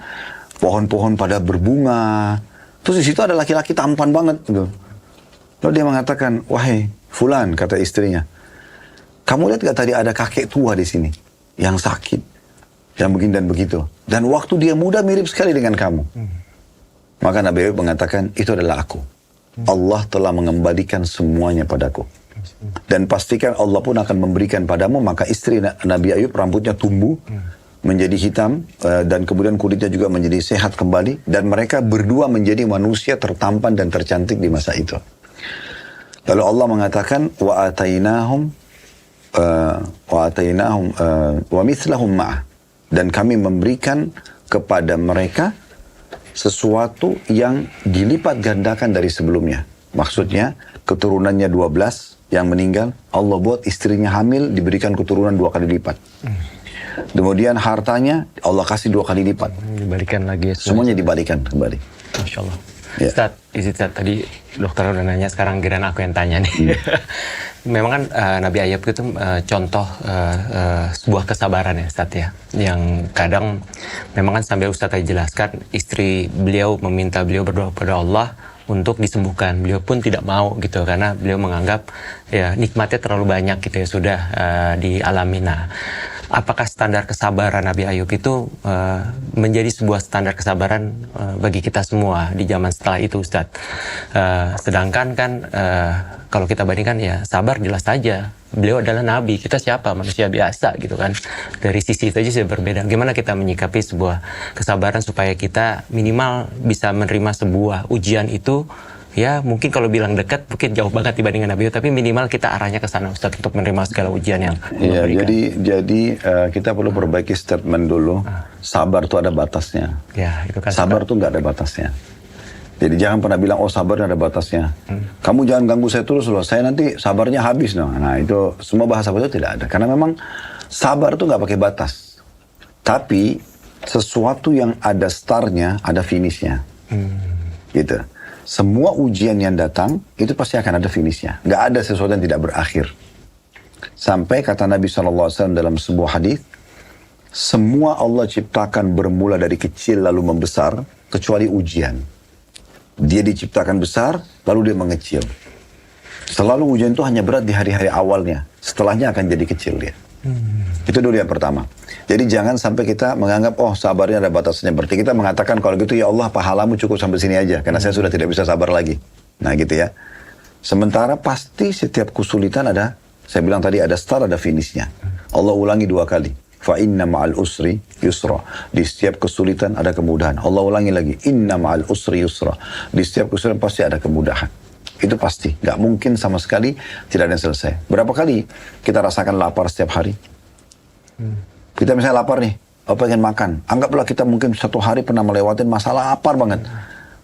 pohon-pohon pada berbunga. Terus di situ ada laki-laki tampan banget. Gitu. Lalu dia mengatakan, wahai Fulan, kata istrinya, kamu lihat gak tadi ada kakek tua di sini yang sakit, yang begini dan begitu. Dan waktu dia muda mirip sekali dengan kamu. Maka Nabi Ayub mengatakan, itu adalah aku. Allah telah mengembalikan semuanya padaku. Dan pastikan Allah pun akan memberikan padamu. Maka istri Nabi Ayub rambutnya tumbuh menjadi hitam dan kemudian kulitnya juga menjadi sehat kembali. Dan mereka berdua menjadi manusia tertampan dan tercantik di masa itu. Lalu Allah mengatakan, wa mithlahum ma'ah, dan kami memberikan kepada mereka sesuatu yang dilipat gandakan dari sebelumnya. Maksudnya keturunannya 12 yang meninggal, Allah buat istrinya hamil diberikan keturunan 2 kali lipat. Kemudian hartanya Allah kasih 2 kali lipat. Dibalikan lagi. Semuanya dibalikan kembali. Masya Allah. Ya. Ustaz, tadi dokter udah nanya, sekarang giliran aku yang tanya nih. Memang kan Nabi Ayub itu contoh sebuah kesabaran ya Ustaz ya. Yang kadang memang kan sambil Ustaz tadi jelaskan, istri beliau meminta beliau berdoa kepada Allah untuk disembuhkan. Beliau pun tidak mau gitu, karena beliau menganggap ya nikmatnya terlalu banyak gitu ya, sudah dialami. Nah, apakah standar kesabaran Nabi Ayub itu menjadi sebuah standar kesabaran bagi kita semua di zaman setelah itu, Ustadz. Sedangkan kan kalau kita bandingkan ya sabar jelas saja. Beliau adalah Nabi, kita siapa? Manusia biasa gitu kan. Dari sisi itu aja sudah berbeda. Gimana kita menyikapi sebuah kesabaran supaya kita minimal bisa menerima sebuah ujian itu. Ya mungkin kalau bilang dekat mungkin jauh banget dibandingkan Nabi, tapi minimal kita arahnya ke sana, Ustaz, untuk menerima segala ujian yang Iya, diberikan. jadi kita perlu perbaiki statement dulu. Sabar tuh ada batasnya. Ya itu kan Sabar tuh nggak ada batasnya. Jadi jangan pernah bilang, oh sabar ada batasnya. Kamu jangan ganggu saya terus loh, saya nanti sabarnya habis. Nah itu semua bahasa itu tidak ada. Karena memang sabar tuh nggak pakai batas. Tapi sesuatu yang ada startnya, ada finishnya. Gitu. Semua ujian yang datang, itu pasti akan ada finishnya. Nggak ada sesuatu yang tidak berakhir. Sampai kata Nabi SAW dalam sebuah hadis, semua Allah ciptakan bermula dari kecil lalu membesar, kecuali ujian. Dia diciptakan besar, lalu dia mengecil. Selalu ujian itu hanya berat di hari-hari awalnya. Setelahnya akan jadi kecil dia. Itu dulu yang pertama. Jadi jangan sampai kita menganggap, oh sabarnya ada batasnya. Berarti kita mengatakan, kalau gitu ya Allah pahalamu cukup sampai sini aja. Karena saya sudah tidak bisa sabar lagi. Nah gitu ya. Sementara pasti setiap kesulitan ada, saya bilang tadi ada start, ada finishnya. Allah ulangi 2 kali. Fa inna ma'al usri yusra. Di setiap kesulitan ada kemudahan. Allah ulangi lagi. Inna ma'al usri yusra. Di setiap kesulitan pasti ada kemudahan. Itu pasti. Gak mungkin sama sekali tidak ada yang selesai. Berapa kali kita rasakan lapar setiap hari? Kita misalnya lapar nih. Oh pengen makan. Anggaplah kita mungkin 1 hari pernah melewatin masalah lapar banget.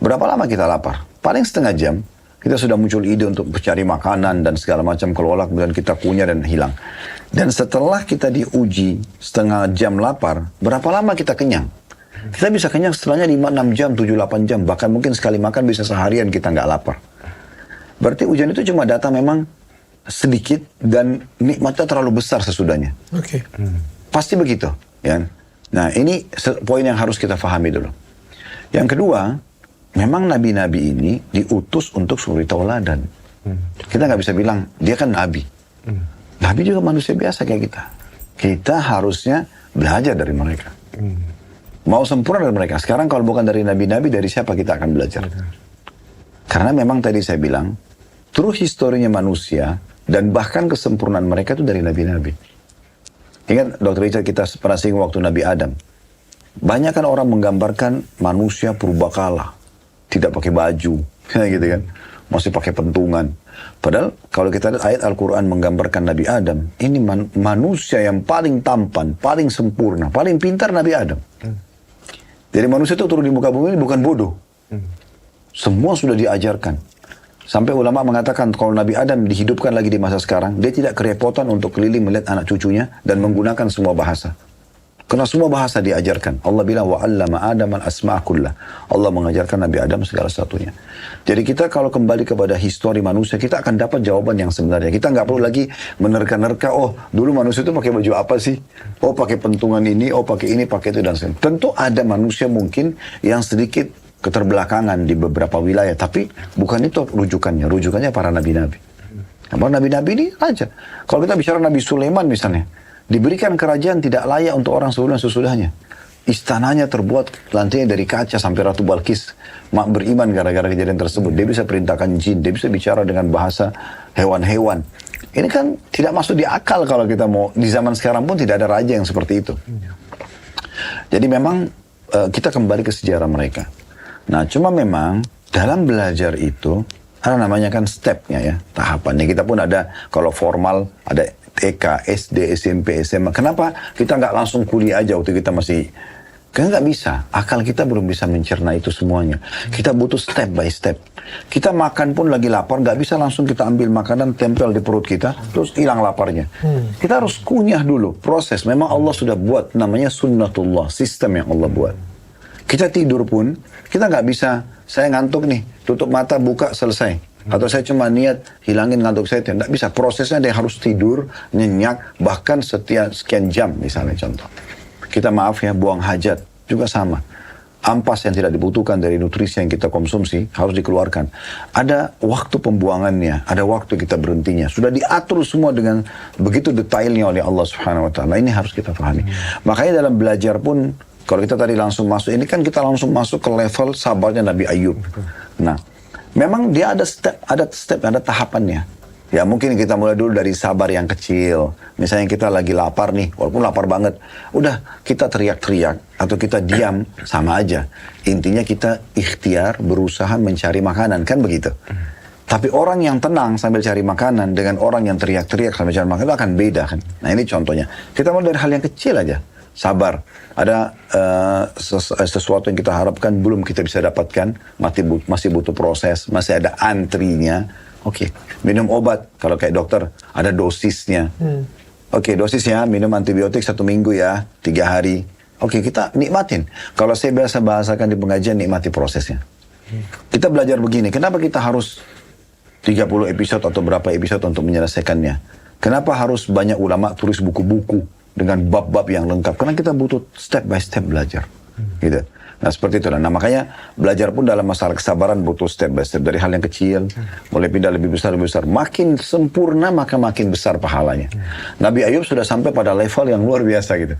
Berapa lama kita lapar? Paling setengah jam. Kita sudah muncul ide untuk mencari makanan dan segala macam kelola, kemudian kita kunyah dan hilang. Dan setelah kita diuji setengah jam lapar, berapa lama kita kenyang? Kita bisa kenyang setelahnya 5-6 jam, 7-8 jam. Bahkan mungkin sekali makan bisa seharian kita nggak lapar. Berarti ujian itu cuma datang memang sedikit dan nikmatnya terlalu besar sesudahnya. Oke. Pasti begitu. Ya. Nah ini poin yang harus kita pahami dulu. Yang kedua, memang nabi-nabi ini diutus untuk suri tauladan. Kita nggak bisa bilang, dia kan nabi. Nabi juga manusia biasa kayak kita. Kita harusnya belajar dari mereka. Mau sempurna dari mereka. Sekarang kalau bukan dari nabi-nabi, dari siapa kita akan belajar? Karena memang tadi saya bilang, true historinya manusia, dan bahkan kesempurnaan mereka itu dari nabi-nabi. Ingat Dr. Richard, kita pernah singgung waktu Nabi Adam. Banyak kan orang menggambarkan manusia purbakala. Tidak pakai baju, gitu kan. Masih pakai pentungan. Padahal kalau kita lihat ayat Al-Quran menggambarkan Nabi Adam, ini manusia yang paling tampan, paling sempurna, paling pintar Nabi Adam. Jadi manusia itu turun di muka bumi ini bukan bodoh. Semua sudah diajarkan. Sampai ulama mengatakan kalau Nabi Adam dihidupkan lagi di masa sekarang, dia tidak kerepotan untuk keliling melihat anak cucunya dan menggunakan semua bahasa. Karena semua bahasa diajarkan. Allah bilang, wa'allama Adam al-asma'a kullah. Allah mengajarkan Nabi Adam segala satunya. Jadi kita kalau kembali kepada histori manusia, kita akan dapat jawaban yang sebenarnya. Kita nggak perlu lagi menerka-nerka, oh dulu manusia itu pakai baju apa sih? Oh pakai pentungan ini, oh pakai ini, pakai itu, dan sebagainya. Tentu ada manusia mungkin yang sedikit keterbelakangan di beberapa wilayah. Tapi bukan itu rujukannya. Rujukannya para nabi-nabi. Para nabi-nabi ini aja. Kalau kita bicara Nabi Sulaiman misalnya, diberikan kerajaan tidak layak untuk orang sebelum dan sesudahnya. Istananya terbuat lantainya dari kaca sampai Ratu Balkis beriman gara-gara kejadian tersebut. Dia bisa perintahkan jin, dia bisa bicara dengan bahasa hewan-hewan. Ini kan tidak masuk di akal kalau kita mau, di zaman sekarang pun tidak ada raja yang seperti itu. Jadi memang kita kembali ke sejarah mereka. Nah cuma memang dalam belajar itu ada namanya kan stepnya ya, tahapannya. Kita pun ada, kalau formal ada TK, SD, SMP, SMA. Kenapa kita nggak langsung kuliah aja waktu kita masih... Karena nggak bisa. Akal kita belum bisa mencerna itu semuanya. Kita butuh step by step. Kita makan pun lagi lapar, nggak bisa langsung kita ambil makanan, tempel di perut kita, terus hilang laparnya. Kita harus kunyah dulu, proses. Memang Allah sudah buat, namanya sunnatullah, sistem yang Allah buat. Kita tidur pun, kita nggak bisa, saya ngantuk nih, tutup mata, buka, selesai. Atau saya cuma niat hilangin ngantuk saya, tidak bisa. Prosesnya dia harus tidur, nyenyak, bahkan sekian jam misalnya contoh. Kita maaf ya, buang hajat juga sama. ampas yang tidak dibutuhkan dari nutrisi yang kita konsumsi harus dikeluarkan. Ada waktu pembuangannya, ada waktu kita berhentinya. Sudah diatur semua dengan begitu detailnya oleh Allah Subhanahu wa taala. Ini harus kita pahami. Makanya dalam belajar pun kalau kita tadi langsung masuk, ini kan kita langsung masuk ke level sabarnya Nabi Ayub. Nah, memang dia ada ada tahapannya. Ya mungkin kita mulai dulu dari sabar yang kecil. Misalnya kita lagi lapar nih, walaupun lapar banget. Udah kita teriak-teriak atau kita diam, sama aja. Intinya kita ikhtiar berusaha mencari makanan, kan begitu. Tapi orang yang tenang sambil cari makanan dengan orang yang teriak-teriak sambil cari makanan itu akan beda kan. Nah ini contohnya. Kita mulai dari hal yang kecil aja. Sabar. Ada sesuatu yang kita harapkan belum kita bisa dapatkan, masih butuh proses, masih ada antrinya. Oke, minum obat. Kalau kayak dokter, ada dosisnya. Oke, dosisnya minum antibiotik 1 minggu ya, 3 hari. Oke, kita nikmatin. Kalau saya biasa bahasakan di pengajian, nikmati prosesnya. Kita belajar begini, kenapa kita harus 30 episode atau berapa episode untuk menyelesaikannya? Kenapa harus banyak ulama tulis buku-buku dengan bab-bab yang lengkap? Karena kita butuh step by step belajar. Gitu. Nah seperti itu. Nah makanya belajar pun dalam masalah kesabaran butuh step by step. Dari hal yang kecil, mulai pindah lebih besar. Makin sempurna maka makin besar pahalanya. Nabi Ayub sudah sampai pada level yang luar biasa gitu.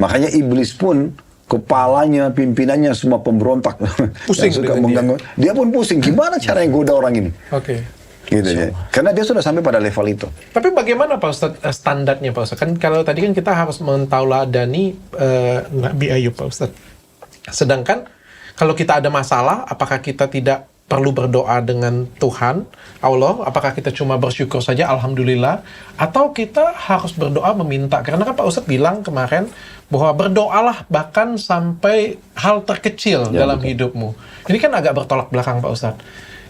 Makanya iblis pun, kepalanya, pimpinannya, semua pemberontak. Pusing yang suka mengganggu. Dia pun pusing, gimana cara yang goda orang ini? Oke. Gitu ya. Karena dia sudah sampai pada level itu. Tapi bagaimana Pak Ustadz standarnya Pak Ustadz? Kan kalau tadi kan kita harus mentauladani Nabi Ayub Pak Ustadz. Sedangkan kalau kita ada masalah, apakah kita tidak perlu berdoa dengan Tuhan, Allah? Apakah kita cuma bersyukur saja, Alhamdulillah? Atau kita harus berdoa meminta? Karena kan Pak Ustadz bilang kemarin bahwa berdoalah bahkan sampai hal terkecil dalam hidupmu. Ini kan agak bertolak belakang Pak Ustadz.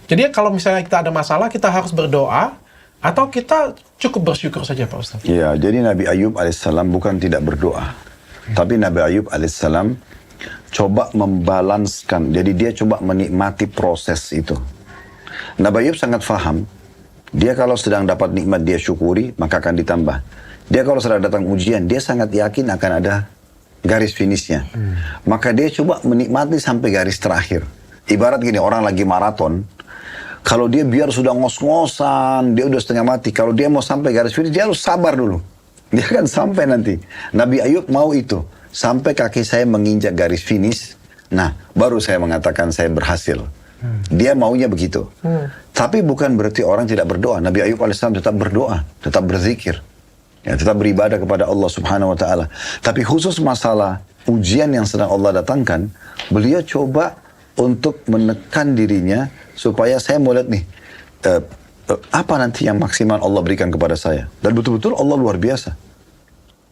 Jadi kalau misalnya kita ada masalah, kita harus berdoa, atau kita cukup bersyukur saja Pak Ustadz? Iya, jadi Nabi Ayub alaihissalam bukan tidak berdoa. Tapi Nabi Ayub alaihissalam coba membalanskan. Jadi dia coba menikmati proses itu. Nabi Ayub sangat faham. Dia kalau sedang dapat nikmat dia syukuri, maka akan ditambah. Dia kalau sedang datang ujian, dia sangat yakin akan ada garis finishnya. Maka dia coba menikmati sampai garis terakhir. Ibarat gini, orang lagi maraton. Kalau dia biar sudah ngos-ngosan, dia udah setengah mati. Kalau dia mau sampai garis finish, dia harus sabar dulu. Dia akan sampai nanti. Nabi Ayub mau itu. Sampai kaki saya menginjak garis finish, nah baru saya mengatakan saya berhasil. Dia maunya begitu. Tapi bukan berarti orang tidak berdoa. Nabi Ayub alaihissalam tetap berdoa, tetap berzikir, ya, tetap beribadah kepada Allah Subhanahu wa taala. Tapi khusus masalah ujian yang sedang Allah datangkan, beliau coba untuk menekan dirinya supaya saya mau lihat nih apa nanti yang maksimal Allah berikan kepada saya. Dan betul-betul Allah luar biasa.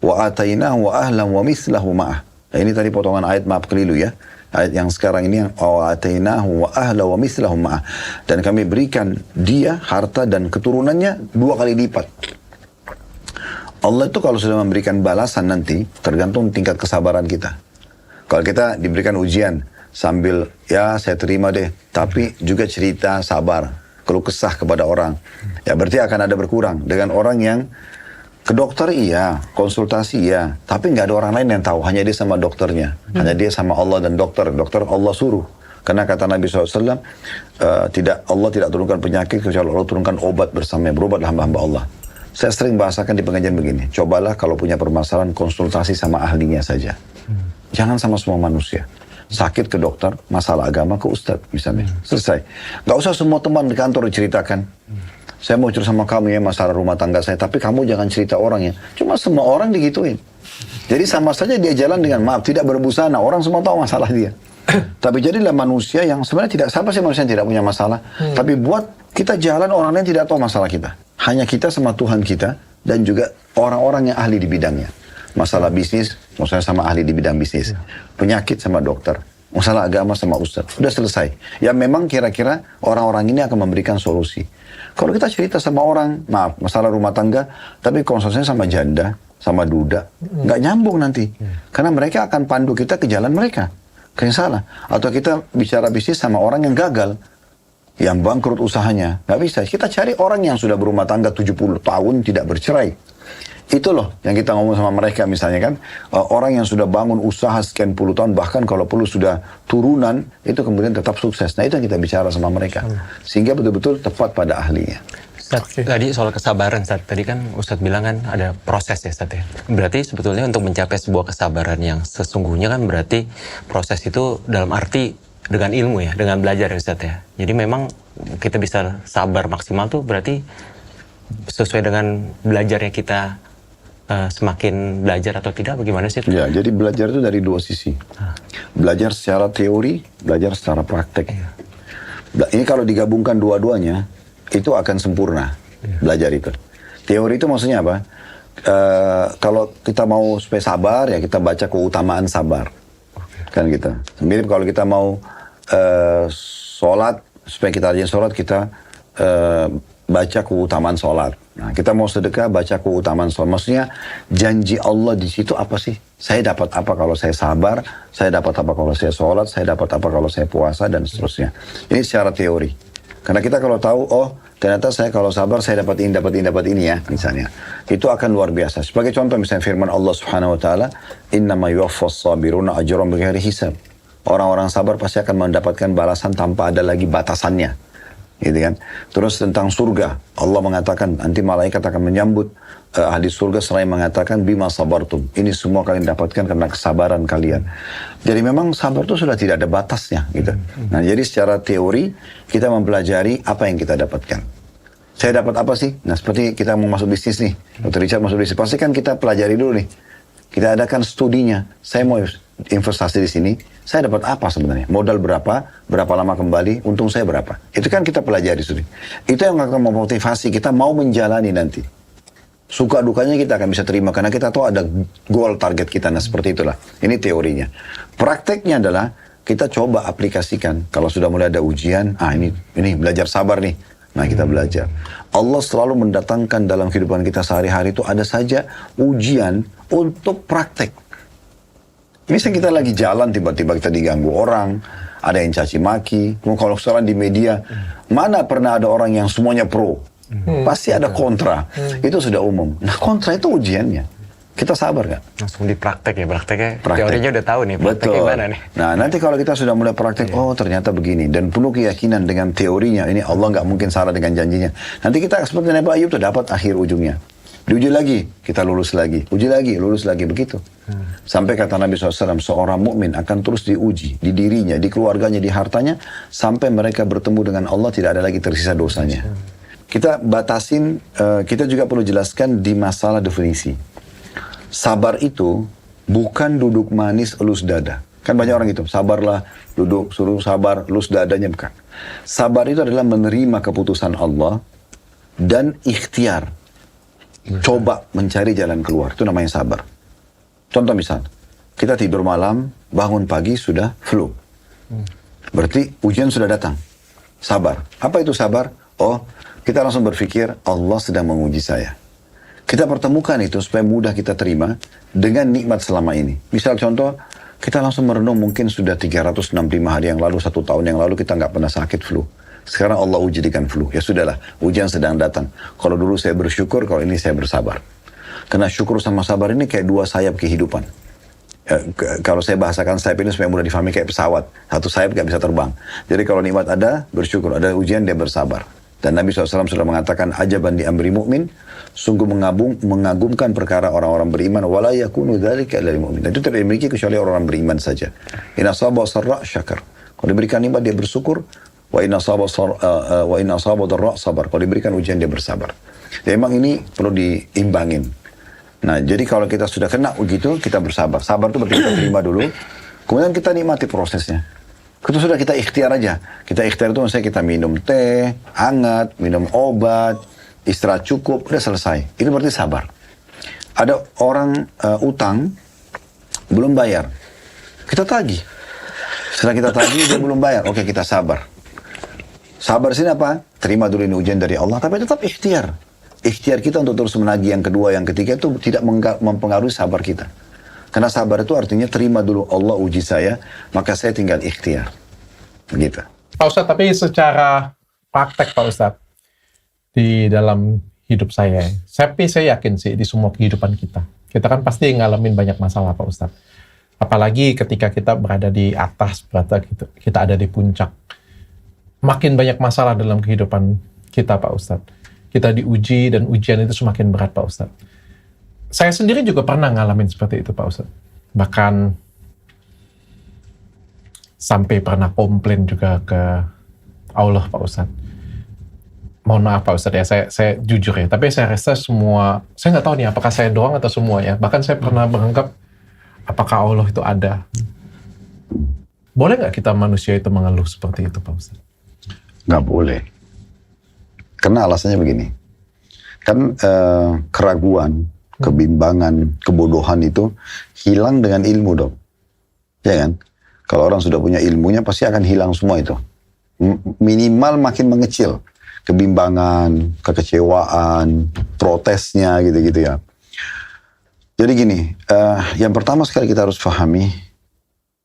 Wa atainahu wa ahlan wa mithlahu ma'ah. Nah, ini tadi potongan ayat, maaf keliru ya. Ayat yang sekarang ini wa atainahu wa ahla wa mithlahu ma'ah. Dan kami berikan dia harta dan keturunannya 2 kali lipat. Allah itu kalau sudah memberikan balasan nanti tergantung tingkat kesabaran kita. Kalau kita diberikan ujian sambil ya saya terima deh, tapi juga cerita sabar, keluh kesah kepada orang, ya berarti akan ada berkurang. Dengan orang yang ke dokter iya, konsultasi iya, tapi nggak ada orang lain yang tahu, hanya dia sama dokternya, hanya dia sama Allah dan dokter Allah suruh. Karena kata Nabi SAW, Allah tidak turunkan penyakit kecuali Allah turunkan obat bersamanya, berobatlah hamba-hamba Allah. Saya sering bahasakan di pengajian begini, cobalah kalau punya permasalahan konsultasi sama ahlinya saja, jangan sama semua manusia. Sakit ke dokter, masalah agama ke ustadz misalnya, selesai. Nggak usah semua teman di kantor diceritakan. Saya mau cerita sama kamu ya masalah rumah tangga saya, tapi kamu jangan cerita orang ya. Cuma semua orang digituin. Jadi sama saja dia jalan dengan maaf, tidak berbusana. Orang semua tahu masalah dia. Tapi jadilah manusia yang sebenarnya tidak, siapa sih manusia yang tidak punya masalah. Tapi buat kita jalan orang lain tidak tahu masalah kita. Hanya kita sama Tuhan kita dan juga orang-orang yang ahli di bidangnya. Masalah bisnis, maksudnya sama ahli di bidang bisnis. Penyakit sama dokter. Masalah agama sama ustadz. Udah selesai. Ya memang kira-kira orang-orang ini akan memberikan solusi. Kalau kita cerita sama orang, maaf, masalah rumah tangga, tapi konsultasinya sama janda, sama duda, nggak nyambung nanti. Karena mereka akan pandu kita ke jalan mereka, ke yang salah. Atau kita bicara bisnis sama orang yang gagal. yang bangkrut usahanya. Nggak bisa. Kita cari orang yang sudah berumah tangga 70 tahun tidak bercerai. Itu loh yang kita ngomong sama mereka misalnya kan. Orang yang sudah bangun usaha sekian puluh tahun, bahkan kalau perlu sudah turunan, itu kemudian tetap sukses. Nah itu yang kita bicara sama mereka. Sehingga betul-betul tepat pada ahlinya. Ustadz, tadi soal kesabaran, Ustadz. Tadi kan Ustadz bilang kan ada proses ya, Ustadz ya. Berarti sebetulnya untuk mencapai sebuah kesabaran yang sesungguhnya kan berarti proses itu dalam arti dengan ilmu ya, dengan belajar ya, Ustadz ya. Jadi memang kita bisa sabar maksimal tuh berarti sesuai dengan belajarnya kita, semakin belajar atau tidak, bagaimana sih? Ya, jadi belajar itu dari dua sisi. Belajar secara teori, belajar secara praktek. Ini kalau digabungkan dua-duanya, itu akan sempurna belajar itu. Teori itu maksudnya apa? Kalau kita mau supaya sabar, ya kita baca keutamaan sabar. Kan gitu. Mirip kalau kita mau sholat, supaya kita rajin sholat, kita baca keutamaan sholat. Nah, kita mau sedekah, baca keutamaan sholat. Maksudnya janji Allah di situ apa sih? Saya dapat apa kalau saya sabar? Saya dapat apa kalau saya sholat? Saya dapat apa kalau saya puasa? Dan seterusnya. Ini secara teori. Karena kita kalau tahu, oh ternyata saya kalau sabar saya dapat ini ya, misalnya. Itu akan luar biasa. Sebagai contoh misalnya firman Allah Subhanahu Wa Taala, Innama yuwaffas sabiruna ajran bighairi hisab. Orang-orang sabar pasti akan mendapatkan balasan tanpa ada lagi batasannya. Gitu kan. Terus tentang surga, Allah mengatakan nanti malaikat akan menyambut ahli surga selain mengatakan bima sabartum. Ini semua kalian dapatkan karena kesabaran kalian. Jadi memang sabar itu sudah tidak ada batasnya gitu. Nah, jadi secara teori kita mempelajari apa yang kita dapatkan. Saya dapat apa sih? Nah, seperti kita mau masuk bisnis nih. Dr. Richard masuk bisnis, pasti kan kita pelajari dulu nih. Kita adakan studinya. Saya mau investasi di sini, saya dapat apa sebenarnya? Modal berapa lama kembali, untung saya berapa? Itu kan kita pelajari studi. Itu yang akan memotivasi kita mau menjalani nanti. Suka dukanya kita akan bisa terima karena kita tahu ada goal target kita. Nah seperti itulah. Ini teorinya. Prakteknya adalah kita coba aplikasikan. Kalau sudah mulai ada ujian, ini belajar sabar nih. Nah kita belajar. Allah selalu mendatangkan dalam kehidupan kita sehari-hari itu ada saja ujian untuk praktek. Misalnya kita lagi jalan tiba-tiba kita diganggu orang, ada yang caci maki. Kalau sekarang di media, mana pernah ada orang yang semuanya pro? Pasti ada kontra. Itu sudah umum. Nah kontra itu ujiannya. Kita sabar nggak? Langsung dipraktek ya, teorinya udah tahu nih, prakteknya gimana nih. Nah nanti kalau kita sudah mulai praktek, oh ternyata begini. Dan penuh keyakinan dengan teorinya, ini Allah nggak mungkin salah dengan janjinya. Nanti kita seperti Nabi Ayub tuh dapat akhir ujungnya. Diuji lagi, kita lulus lagi. Uji lagi, lulus lagi, begitu. Sampai kata Nabi SAW, seorang mukmin akan terus diuji. Di dirinya, di keluarganya, di hartanya. Sampai mereka bertemu dengan Allah, tidak ada lagi tersisa dosanya. Kita batasin, kita juga perlu jelaskan di masalah definisi. Sabar itu bukan duduk manis, elus dada. Kan banyak orang gitu, sabarlah, duduk, suruh sabar, elus dadanya, bukan. Sabar itu adalah menerima keputusan Allah dan ikhtiar. Coba mencari jalan keluar, itu namanya sabar. Contoh misal, kita tidur malam, bangun pagi sudah flu. Berarti ujian sudah datang. Sabar. Apa itu sabar? Oh, kita langsung berpikir Allah sedang menguji saya. Kita pertemukan itu supaya mudah kita terima dengan nikmat selama ini. Misal contoh, kita langsung merenung mungkin sudah 365 hari yang lalu, 1 tahun yang lalu kita nggak pernah sakit flu. Sekarang Allah uji dengan flu. Ya sudahlah, ujian sedang datang. Kalau dulu saya bersyukur, kalau ini saya bersabar. Karena syukur sama sabar ini kayak dua sayap kehidupan. Kalau saya bahasakan sayap ini supaya mudah difahami kayak pesawat. Satu sayap nggak bisa terbang. Jadi kalau nikmat ada, bersyukur. Ada ujian, dia bersabar. Dan Nabi SAW sudah mengatakan, ajaban di amri mu'min, sungguh mengagumkan perkara orang-orang beriman, wala yakunu dzalika illa lil mu'min. Itu tidak dimiliki kecuali orang-orang beriman saja. In asaba sarra syakar. Kalau diberikan nikmat dia bersyukur, wa in asaba dharra sabar. Kalau diberikan ujian dia bersabar. Jadi memang ini perlu diimbangin. Nah, jadi kalau kita sudah kena begitu, kita bersabar. Sabar itu berarti kita terima dulu, kemudian kita nikmati prosesnya. Itu sudah kita ikhtiar aja. Kita ikhtiar itu misalnya kita minum teh, hangat, minum obat, istirahat cukup, udah selesai. Itu berarti sabar. Ada orang utang, belum bayar. Kita tagih. Setelah kita tagih, dia belum bayar. Oke, kita sabar. Sabar sini apa? Terima dulu ini ujian dari Allah, tapi tetap ikhtiar. Ikhtiar kita untuk terus menagih yang kedua, yang ketiga itu tidak mempengaruhi sabar kita. Karena sabar itu artinya terima dulu Allah uji saya, maka saya tinggal ikhtiar. Begitu. Pak Ustadz, tapi secara praktek Pak Ustadz di dalam hidup saya. Tapi saya yakin sih di semua kehidupan kita. Kita kan pasti ngalamin banyak masalah Pak Ustadz. Apalagi ketika kita berada di atas, berada kita ada di puncak. Makin banyak masalah dalam kehidupan kita Pak Ustadz. Kita diuji dan ujian itu semakin berat Pak Ustadz. Saya sendiri juga pernah ngalamin seperti itu Pak Ustadz. Bahkan sampai pernah komplain juga ke Allah Pak Ustadz. Mohon maaf Pak Ustadz ya, saya jujur ya. Tapi saya rasa semua, saya nggak tahu nih apakah saya doang atau semua ya. Bahkan saya pernah menganggap apakah Allah itu ada. Boleh nggak kita manusia itu mengeluh seperti itu Pak Ustadz? Nggak boleh. Karena alasannya begini. Kan keraguan, kebimbangan, kebodohan itu hilang dengan ilmu dok. Ya kan? Kalau orang sudah punya ilmunya pasti akan hilang semua itu. Minimal makin mengecil. Kebimbangan, kekecewaan, protesnya gitu-gitu ya. Jadi gini, yang pertama sekali kita harus pahami,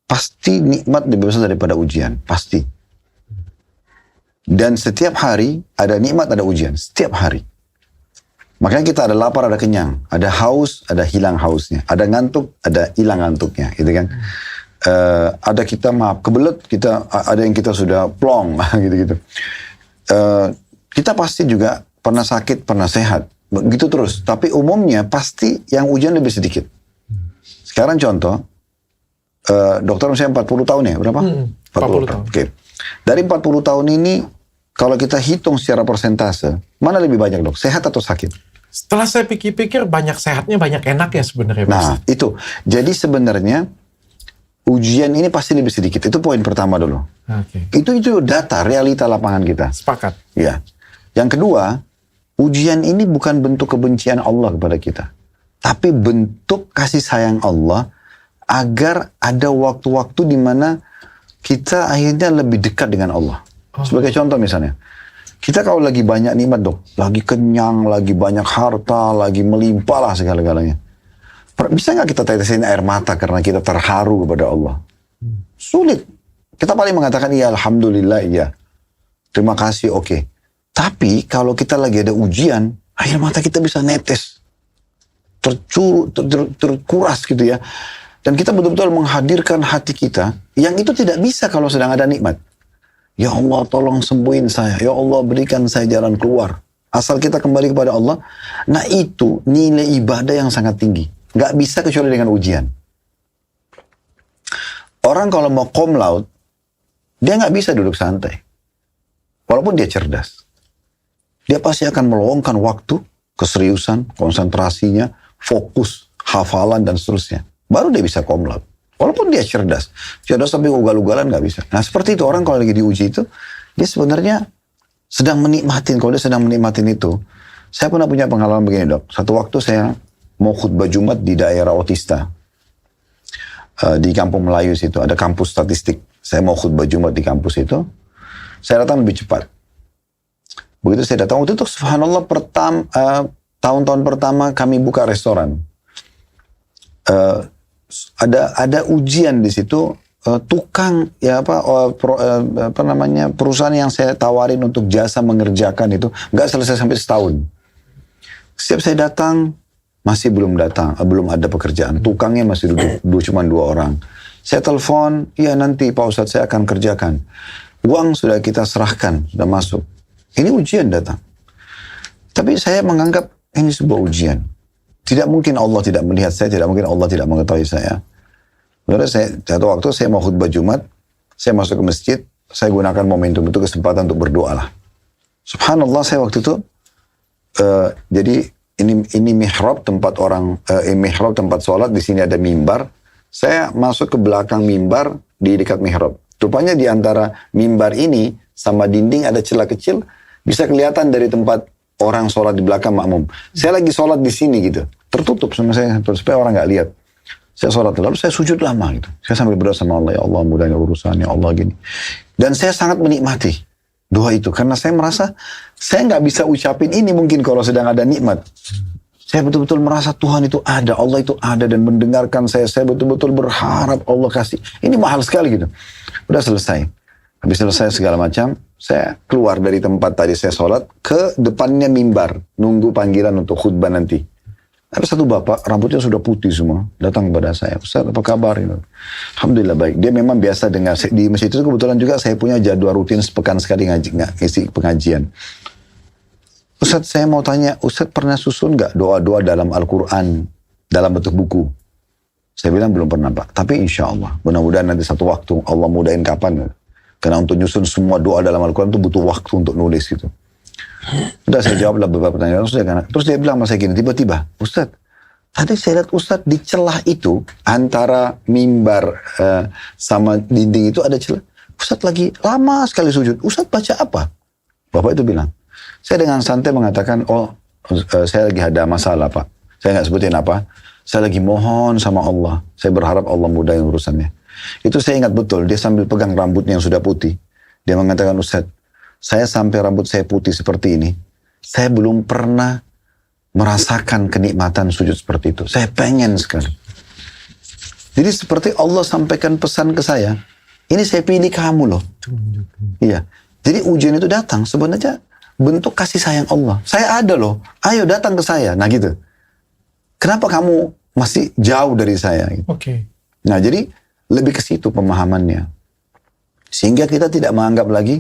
pasti nikmat lebih besar daripada ujian, pasti. Dan setiap hari ada nikmat, ada ujian, setiap hari. Makanya kita ada lapar, ada kenyang, ada haus, ada hilang hausnya, ada ngantuk, ada hilang ngantuknya, gitu kan. Ada kita kebelet, ada yang kita sudah plong, gitu-gitu. Kita pasti juga pernah sakit, pernah sehat. Begitu terus. Tapi umumnya pasti yang ujian lebih sedikit. Sekarang contoh, dokter misalnya 40 tahun ya, berapa? 40 tahun. Oke. Dari 40 tahun ini, kalau kita hitung secara persentase, mana lebih banyak dok? Sehat atau sakit? Setelah saya pikir-pikir, banyak sehatnya, banyak enaknya sebenarnya. Nah, itu. Jadi sebenarnya, ujian ini pasti lebih sedikit. Itu poin pertama dulu. Okay. Itu data, realita lapangan kita. Sepakat. Ya. Yang kedua, ujian ini bukan bentuk kebencian Allah kepada kita. Tapi bentuk kasih sayang Allah agar ada waktu-waktu di mana kita akhirnya lebih dekat dengan Allah. Sebagai contoh misalnya, kita kalau lagi banyak nikmat dok, lagi kenyang, lagi banyak harta, lagi melimpah lah segala-galanya. Bisa nggak kita tetesin air mata karena kita terharu kepada Allah? Sulit. Kita paling mengatakan, iya Alhamdulillah, iya. Terima kasih, oke. Tapi kalau kita lagi ada ujian, air mata kita bisa netes. Terkuras gitu ya. Dan kita betul-betul menghadirkan hati kita, yang itu tidak bisa kalau sedang ada nikmat. Ya Allah tolong sembuhin saya. Ya Allah berikan saya jalan keluar. Asal kita kembali kepada Allah. Nah itu nilai ibadah yang sangat tinggi. Gak bisa kecuali dengan ujian. Orang kalau mau cum laude, dia gak bisa duduk santai. Walaupun dia cerdas. Dia pasti akan meluangkan waktu, keseriusan, konsentrasinya, fokus, hafalan dan seterusnya. Baru dia bisa cum laude. Walaupun dia cerdas. Cerdas sampai ugal-ugalan gak bisa. Nah seperti itu orang kalau lagi diuji itu, dia sebenarnya sedang menikmatin. Kalau dia sedang menikmatin itu, saya pernah punya pengalaman begini dok. Satu waktu saya mau khutbah Jumat di daerah Otista. Di kampung Melayu situ, ada kampus statistik. Saya mau khutbah Jumat di kampus itu. Saya datang lebih cepat. Begitu saya datang, waktu itu subhanallah tahun-tahun pertama kami buka restoran. Ada ujian di situ, tukang ya perusahaan yang saya tawarin untuk jasa mengerjakan itu nggak selesai sampai setahun. Setiap saya datang masih belum ada pekerjaan. Tukangnya masih duduk cuma 2 orang. Saya telepon, iya nanti Pak Ustadz saya akan kerjakan. Uang sudah kita serahkan, sudah masuk. Ini ujian datang. Tapi saya menganggap ini sebuah ujian. Tidak mungkin Allah tidak melihat saya, tidak mungkin Allah tidak mengetahui saya. Lalu satu waktu saya mau khutbah Jumat, saya masuk ke masjid, saya gunakan momentum itu kesempatan untuk berdoa lah. Subhanallah saya waktu itu, jadi ini mihrab tempat mihrab tempat sholat, di sini ada mimbar. Saya masuk ke belakang mimbar di dekat mihrab. Rupanya di antara mimbar ini sama dinding ada celah kecil, bisa kelihatan dari tempat orang sholat di belakang makmum. Saya lagi sholat di sini gitu. Tertutup sama saya supaya orang nggak lihat. Saya sholat lalu saya sujud lama gitu. Saya sambil berdoa sama Allah, ya Allah mudahnya urusannya, ya Allah gini. Dan saya sangat menikmati doa itu karena saya merasa saya nggak bisa ucapin ini mungkin kalau sedang ada nikmat. Saya betul-betul merasa Tuhan itu ada, Allah itu ada dan mendengarkan saya. Saya betul-betul berharap Allah kasih. Ini mahal sekali gitu. Udah selesai. Habis selesai segala macam, Saya keluar dari tempat tadi saya sholat ke depannya mimbar, nunggu panggilan untuk khutbah nanti. Ada satu bapak, rambutnya sudah putih semua, datang kepada saya. Ustaz, apa kabar? Alhamdulillah baik. Dia memang biasa dengar, di masjid itu kebetulan juga saya punya jadwal rutin sepekan sekali ngisi pengajian. Ustaz, saya mau tanya, Ustaz pernah susun nggak doa-doa dalam Al-Quran, dalam bentuk buku? Saya bilang belum pernah Pak, tapi insya Allah, mudah-mudahan nanti satu waktu, Allah mudahin kapan. Karena untuk nyusun semua doa dalam Al-Quran itu butuh waktu untuk nulis gitu. Udah saya jawablah beberapa pertanyaan. Terus dia bilang sama saya gini, tiba-tiba, Ustaz, tadi saya lihat Ustaz di celah itu, antara mimbar sama dinding itu ada celah. Ustaz lagi lama sekali sujud. Ustaz baca apa? Bapak itu bilang, saya dengan santai mengatakan, saya lagi ada masalah Pak. Saya nggak sebutin apa. Saya lagi mohon sama Allah. Saya berharap Allah mudahin urusannya. Itu saya ingat betul, dia sambil pegang rambutnya yang sudah putih. Dia mengatakan, Ustaz, saya sampai rambut saya putih seperti ini, saya belum pernah merasakan kenikmatan sujud seperti itu. Saya pengen sekali. Jadi seperti Allah sampaikan pesan ke saya, ini saya pilih kamu loh. Iya. Jadi ujian itu datang, sebenarnya bentuk kasih sayang Allah. Saya ada loh, ayo datang ke saya. Nah gitu. Kenapa kamu masih jauh dari saya? Gitu. Oke. Nah jadi, lebih ke situ pemahamannya. Sehingga kita tidak menganggap lagi,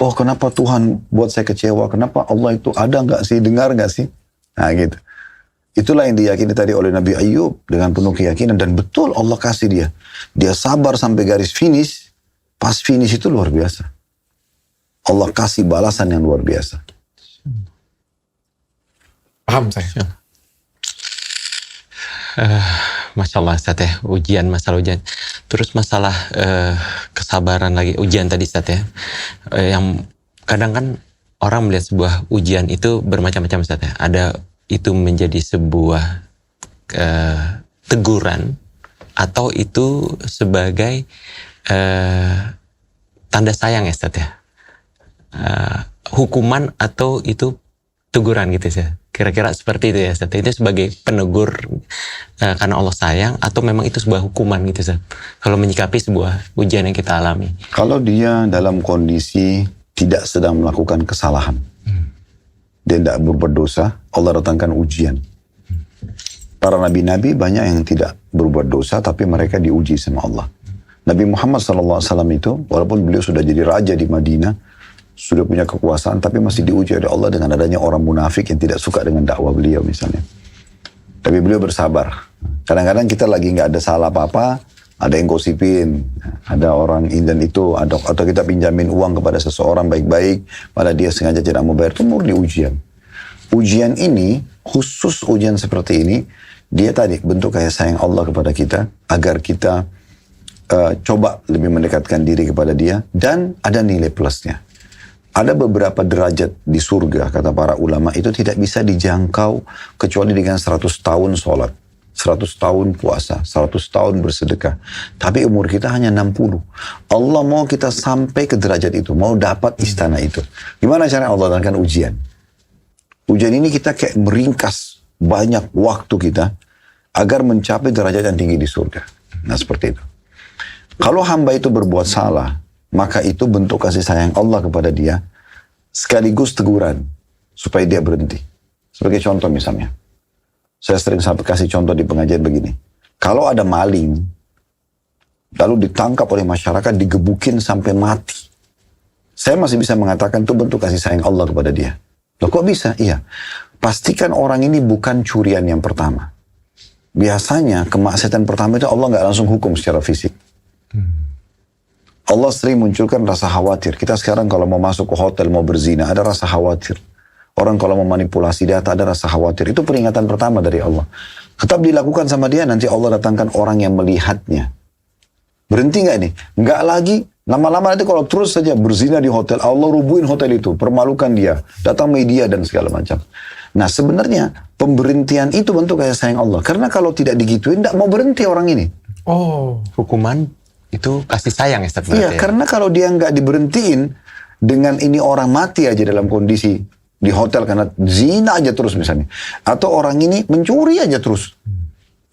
oh kenapa Tuhan buat saya kecewa, kenapa Allah itu ada nggak sih, dengar nggak sih? Nah gitu. Itulah yang diyakini tadi oleh Nabi Ayub dengan penuh keyakinan, dan betul Allah kasih dia. Dia sabar sampai garis finish, pas finish itu luar biasa. Allah kasih balasan yang luar biasa. Paham saya. Masya Allah Ustaz ya, masalah ujian. Terus masalah kesabaran lagi, ujian tadi Ustaz ya. Yang kadang kan orang melihat sebuah ujian itu bermacam-macam Ustaz ya. Ada itu menjadi sebuah teguran, atau itu sebagai tanda sayang ya Ustaz ya. Hukuman atau itu teguran gitu ya. Kira-kira seperti itu ya Ustaz. Itu sebagai penegur karena Allah sayang, atau memang itu sebuah hukuman gitu Ustaz. Kalau menyikapi sebuah ujian yang kita alami. Kalau dia dalam kondisi tidak sedang melakukan kesalahan, dia tidak berbuat dosa, Allah datangkan ujian. Para nabi-nabi banyak yang tidak berbuat dosa, tapi mereka diuji sama Allah. Nabi Muhammad SAW itu, walaupun beliau sudah jadi raja di Madinah, sudah punya kekuasaan, tapi masih diuji oleh Allah dengan adanya orang munafik yang tidak suka dengan dakwah beliau misalnya. Tapi beliau bersabar. Kadang-kadang kita lagi nggak ada salah apa-apa, ada yang gosipin, ada orang ini dan itu, atau kita pinjamin uang kepada seseorang baik-baik, pada dia sengaja tidak mau bayar, itu murni ujian. Ujian ini, khusus ujian seperti ini, dia tadi bentuk kasih sayang Allah kepada kita, agar kita coba lebih mendekatkan diri kepada dia, dan ada nilai plusnya. Ada beberapa derajat di surga, kata para ulama, itu tidak bisa dijangkau kecuali dengan 100 tahun sholat, 100 tahun puasa, 100 tahun bersedekah. Tapi umur kita hanya 60. Allah mau kita sampai ke derajat itu, mau dapat istana itu. Gimana cara Allah datangkan ujian? Ujian ini kita kayak meringkas banyak waktu kita agar mencapai derajat yang tinggi di surga. Nah seperti itu. Kalau hamba itu berbuat salah, maka itu bentuk kasih sayang Allah kepada dia, sekaligus teguran supaya dia berhenti. Sebagai contoh misalnya, saya sering sampai kasih contoh di pengajian begini. Kalau ada maling, lalu ditangkap oleh masyarakat, digebukin sampai mati, saya masih bisa mengatakan itu bentuk kasih sayang Allah kepada dia. Loh kok bisa? Iya. Pastikan orang ini bukan curian yang pertama. Biasanya kemaksiatan pertama itu Allah nggak langsung hukum secara fisik. Allah sering munculkan rasa khawatir. Kita sekarang kalau mau masuk ke hotel, mau berzina, ada rasa khawatir. Orang kalau mau manipulasi data, ada rasa khawatir. Itu peringatan pertama dari Allah. Tetap dilakukan sama dia, nanti Allah datangkan orang yang melihatnya. Berhenti nggak ini? Nggak lagi. Lama-lama nanti kalau terus saja berzina di hotel, Allah rubuhin hotel itu, permalukan dia, datang media dan segala macam. Nah sebenarnya pemberhentian itu bentuk kasih sayang Allah. Karena kalau tidak digituin, nggak mau berhenti orang ini. Oh, Hukuman itu kasih sayang ya Ustaz. Iya, karena kalau dia nggak diberhentiin, dengan ini orang mati aja dalam kondisi di hotel karena zina aja terus misalnya. Atau orang ini mencuri aja terus.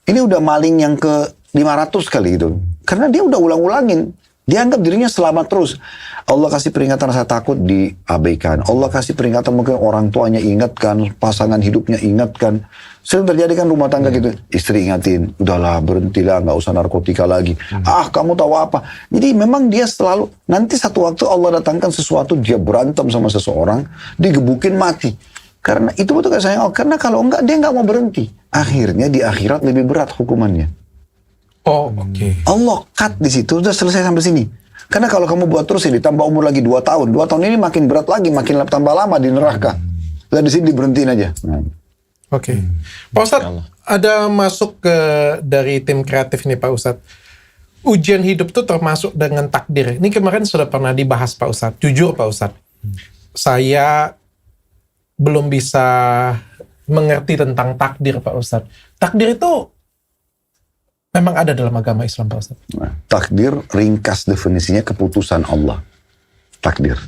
Ini udah maling yang ke 500 kali gitu. Karena dia udah ulang-ulangin. Dia anggap dirinya selamat terus. Allah kasih peringatan rasa takut diabaikan. Allah kasih peringatan mungkin orang tuanya ingatkan, pasangan hidupnya ingatkan. Sering terjadi kan rumah tangga gitu. Istri ingatin, udahlah berhentilah, nggak usah narkotika lagi. Kamu tahu apa? Jadi memang dia selalu, nanti satu waktu Allah datangkan sesuatu, dia berantem sama seseorang, digebukin mati. Karena itu betul kayak sayang Allah. Karena kalau enggak, dia nggak mau berhenti. Akhirnya di akhirat lebih berat hukumannya. Oh, oke. Allah cut di situ, udah selesai sampai sini. Karena kalau kamu buat terus ini, ditambah umur lagi 2 tahun. 2 tahun ini makin berat lagi, makin tambah lama di neraka. Dan di sini diberhentiin aja. Nah. Oke. Pak Ustadz, ada masuk ke dari tim kreatif nih Pak Ustadz. Ujian hidup itu termasuk dengan takdir. Ini kemarin sudah pernah dibahas Pak Ustadz. Jujur Pak Ustadz, saya belum bisa mengerti tentang takdir Pak Ustadz. Takdir itu memang ada dalam agama Islam Pak Ustadz? Nah, takdir ringkas definisinya keputusan Allah. Takdir.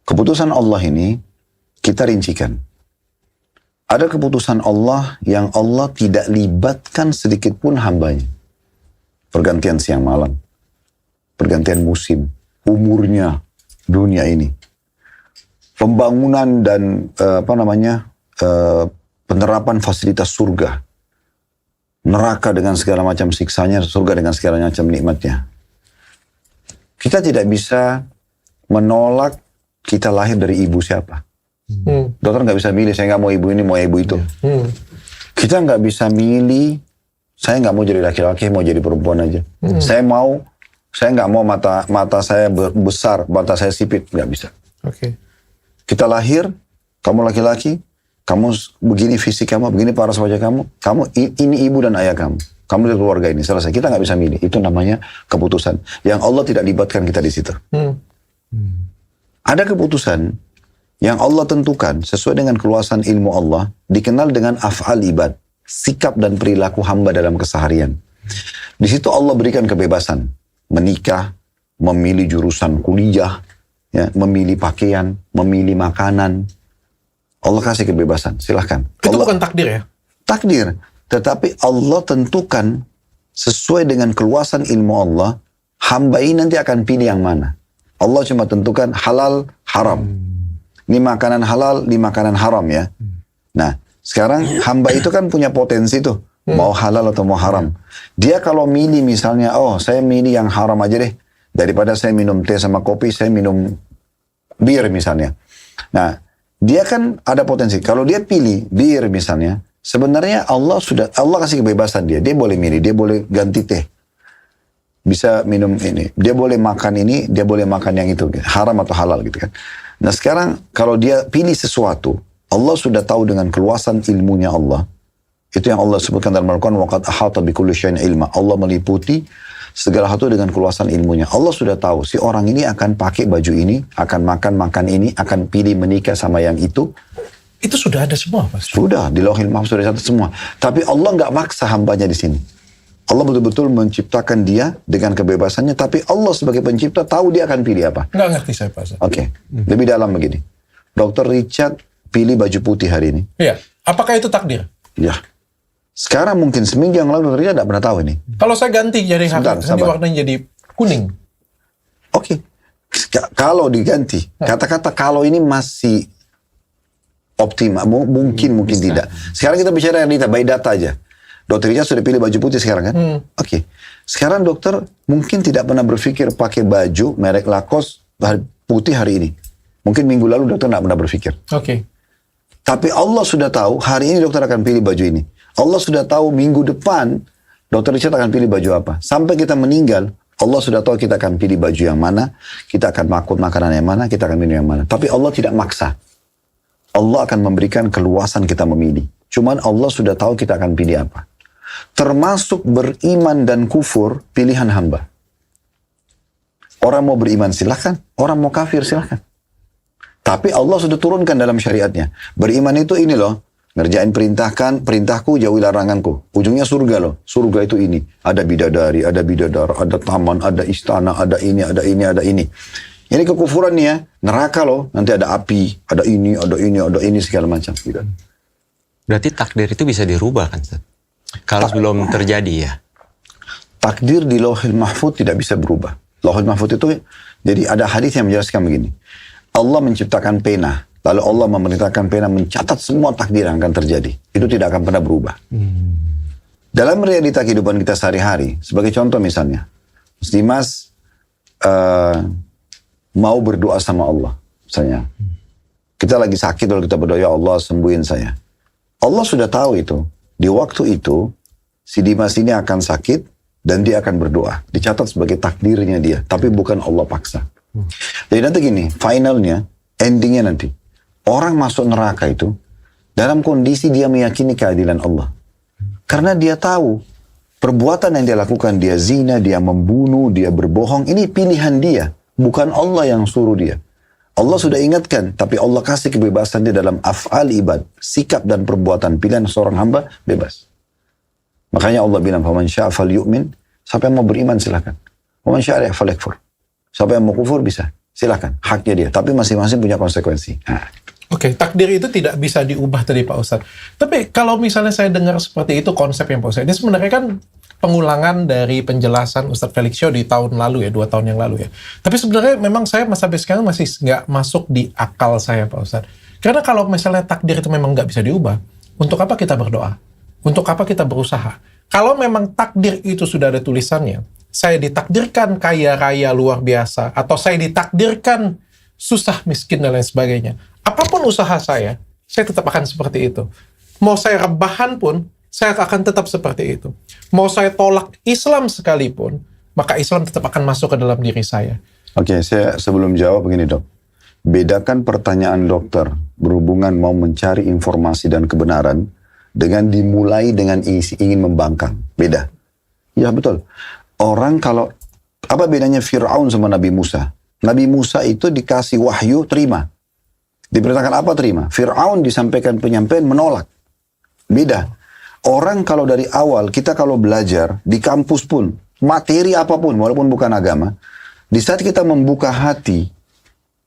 Keputusan Allah ini kita rincikan. Ada keputusan Allah yang Allah tidak libatkan sedikit pun hambanya. Pergantian siang malam. Pergantian musim. Umurnya dunia ini. Pembangunan dan penerapan fasilitas surga. Neraka dengan segala macam siksanya, surga dengan segala macam nikmatnya. Kita tidak bisa menolak kita lahir dari ibu siapa. Dokter nggak bisa milih, saya nggak mau ibu ini, mau ibu itu. Kita nggak bisa milih, saya nggak mau jadi laki-laki, mau jadi perempuan aja. Saya nggak mau mata saya besar, mata saya sipit, nggak bisa. Oke. Kita lahir, kamu laki-laki, kamu begini fisik kamu, begini paras wajah kamu ini ibu dan ayah kamu. Kamu dari keluarga ini, selesai. Kita nggak bisa milih. Itu namanya keputusan. Yang Allah tidak libatkan kita di situ. Ada keputusan yang Allah tentukan sesuai dengan keluasan ilmu Allah, dikenal dengan af'al ibad, sikap dan perilaku hamba dalam keseharian. Di situ Allah berikan kebebasan, menikah, memilih jurusan kuliah, ya, memilih pakaian, memilih makanan. Allah kasih kebebasan, silahkan. Itu Allah, bukan takdir ya? Takdir. Tetapi Allah tentukan sesuai dengan keluasan ilmu Allah, hamba ini nanti akan pilih yang mana. Allah cuma tentukan halal, haram. Ini makanan halal, ini makanan haram ya. Nah, sekarang hamba itu kan punya potensi tuh. Mau halal atau mau haram. Dia kalau milih misalnya, saya milih yang haram aja deh. Daripada saya minum teh sama kopi, saya minum bir misalnya. Nah, dia kan ada potensi. Kalau dia pilih bir misalnya, sebenarnya Allah kasih kebebasan dia. Dia boleh milih, dia boleh ganti teh. Bisa minum ini. Dia boleh makan ini, dia boleh makan yang itu. Haram atau halal gitu kan. Nah sekarang kalau dia pilih sesuatu, Allah sudah tahu dengan keluasan ilmunya Allah. Itu yang Allah sebutkan dalam Al-Quran, waqad ahata bikulli syai'in ilma. Allah meliputi segala satu dengan keluasan ilmunya. Allah sudah tahu si orang ini akan pakai baju ini, akan makan ini, akan pilih menikah sama yang itu. Itu sudah ada semua, Mas. Sudah, di Lauhil Mahfuz sudah catat semua. Tapi Allah nggak maksa hambanya di sini. Allah betul-betul menciptakan dia dengan kebebasannya, tapi Allah sebagai pencipta tahu dia akan pilih apa. Nggak ngerti saya, Pak. Oke, lebih dalam begini. Dr. Richard pilih baju putih hari ini. Iya. Apakah itu takdir? Ya. Sekarang mungkin seminggu yang lalu Dr. Richard tidak pernah tahu ini. Kalau saya ganti jadi warnanya jadi kuning. Oke. Kalau diganti, kata-kata kalau ini masih optimal, mungkin tidak. Sekarang kita bicara realita, by data aja. Dokter Richard sudah pilih baju putih sekarang kan? Oke. Sekarang dokter mungkin tidak pernah berpikir pakai baju merek Lacoste putih hari ini. Mungkin minggu lalu dokter tidak pernah berpikir. Oke. Tapi Allah sudah tahu hari ini dokter akan pilih baju ini. Allah sudah tahu minggu depan dokter Richard akan pilih baju apa. Sampai kita meninggal, Allah sudah tahu kita akan pilih baju yang mana, kita akan makan makanan yang mana, kita akan minum yang mana. Tapi Allah tidak maksa. Allah akan memberikan keluasan kita memilih. Cuman Allah sudah tahu kita akan pilih apa. Termasuk beriman dan kufur, pilihan hamba. Orang mau beriman silahkan, orang mau kafir silahkan. Tapi Allah sudah turunkan dalam syariatnya. Beriman itu ini loh, ngerjain perintahku, jauhi laranganku. Ujungnya surga loh. Surga itu ini. Ada bidadari, ada bidadara, ada taman, ada istana, ada ini, ada ini, ada ini. Ini kekufuran nih ya. Neraka loh. Nanti ada api, ada ini, ada ini, ada ini, segala macam. Gitu. Berarti takdir itu bisa dirubah kan, Ustaz? Kalau belum terjadi ya? Takdir di Lauhil Mahfuz tidak bisa berubah. Lauhul Mahfuz itu, jadi ada hadis yang menjelaskan begini. Allah menciptakan pena, lalu Allah memerintahkan pena mencatat semua takdir yang akan terjadi. Itu tidak akan pernah berubah. Dalam realita kehidupan kita sehari-hari, sebagai contoh misalnya, Mas Dimas mau berdoa sama Allah, misalnya. Kita lagi sakit, lalu kita berdoa, ya Allah sembuhin saya. Allah sudah tahu itu. Di waktu itu, si Dimas ini akan sakit dan dia akan berdoa. Dicatat sebagai takdirnya dia, tapi bukan Allah paksa. Jadi nanti gini, finalnya, endingnya nanti. Orang masuk neraka itu, dalam kondisi dia meyakini keadilan Allah. Karena dia tahu, perbuatan yang dia lakukan, dia zina, dia membunuh, dia berbohong, ini pilihan dia. Bukan Allah yang suruh dia. Allah sudah ingatkan, tapi Allah kasih kebebasan dia dalam af'al ibad, sikap dan perbuatan pilihan seorang hamba bebas. Makanya Allah bilang, "Faman syaa falyu'min," siapa yang mau beriman silakan. "Faman syaa falyakfur." Siapa yang mau kufur bisa, silakan, haknya dia, tapi masing-masing punya konsekuensi. Oke, takdir itu tidak bisa diubah tadi Pak Ustadz. Tapi kalau misalnya saya dengar seperti itu konsepnya Pak Ustadz, ini sebenarnya kan pengulangan dari penjelasan Ustadz Felix Show di tahun lalu ya, 2 tahun yang lalu ya. Tapi sebenarnya memang saya sampai sekarang masih nggak masuk di akal saya Pak Ustadz. Karena kalau misalnya takdir itu memang nggak bisa diubah, untuk apa kita berdoa? Untuk apa kita berusaha? Kalau memang takdir itu sudah ada tulisannya, saya ditakdirkan kaya raya luar biasa, atau saya ditakdirkan susah miskin dan lain sebagainya. Apapun usaha saya tetap akan seperti itu. Mau saya rebahan pun, saya akan tetap seperti itu. Mau saya tolak Islam sekalipun, maka Islam tetap akan masuk ke dalam diri saya. Oke, saya sebelum jawab begini dok. Bedakan pertanyaan dokter berhubungan mau mencari informasi dan kebenaran dengan dimulai dengan ingin membangkang. Beda. Ya betul. Orang kalau, apa bedanya Fir'aun sama Nabi Musa? Nabi Musa itu dikasih wahyu, terima. Diperintahkan apa terima? Fir'aun disampaikan penyampaian, menolak. Beda. Orang kalau dari awal, kita kalau belajar di kampus pun, materi apapun, walaupun bukan agama, di saat kita membuka hati,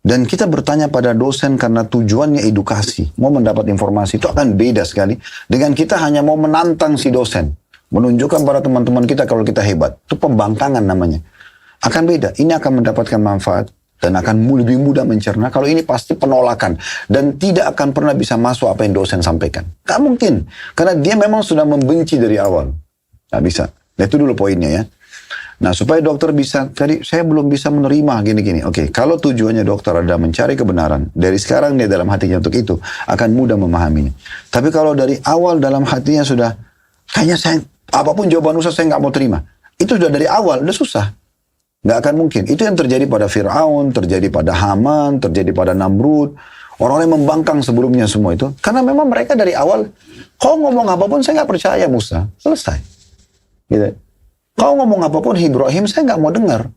dan kita bertanya pada dosen karena tujuannya edukasi, mau mendapat informasi, itu akan beda sekali dengan kita hanya mau menantang si dosen, menunjukkan pada teman-teman kita kalau kita hebat. Itu pembangkangan namanya. Akan beda, ini akan mendapatkan manfaat, dan akan lebih mudah mencerna. Kalau ini pasti penolakan. Dan tidak akan pernah bisa masuk apa yang dosen sampaikan. Gak mungkin. Karena dia memang sudah membenci dari awal. Gak bisa. Nah, itu dulu poinnya ya. Nah, supaya dokter bisa, tadi saya belum bisa menerima gini-gini. Oke, kalau tujuannya dokter adalah mencari kebenaran, dari sekarang dia dalam hatinya untuk itu, akan mudah memahaminya. Tapi kalau dari awal dalam hatinya sudah, kayaknya saya, apapun jawaban Ustaz saya nggak mau terima. Itu sudah dari awal, udah susah. Nggak akan mungkin. Itu yang terjadi pada Fir'aun, terjadi pada Haman, terjadi pada Namrud. Orang-orang yang membangkang sebelumnya semua itu. Karena memang mereka dari awal, kau ngomong apapun saya nggak percaya Musa. Selesai. Gitu. Kau ngomong apapun Ibrahim saya nggak mau dengar.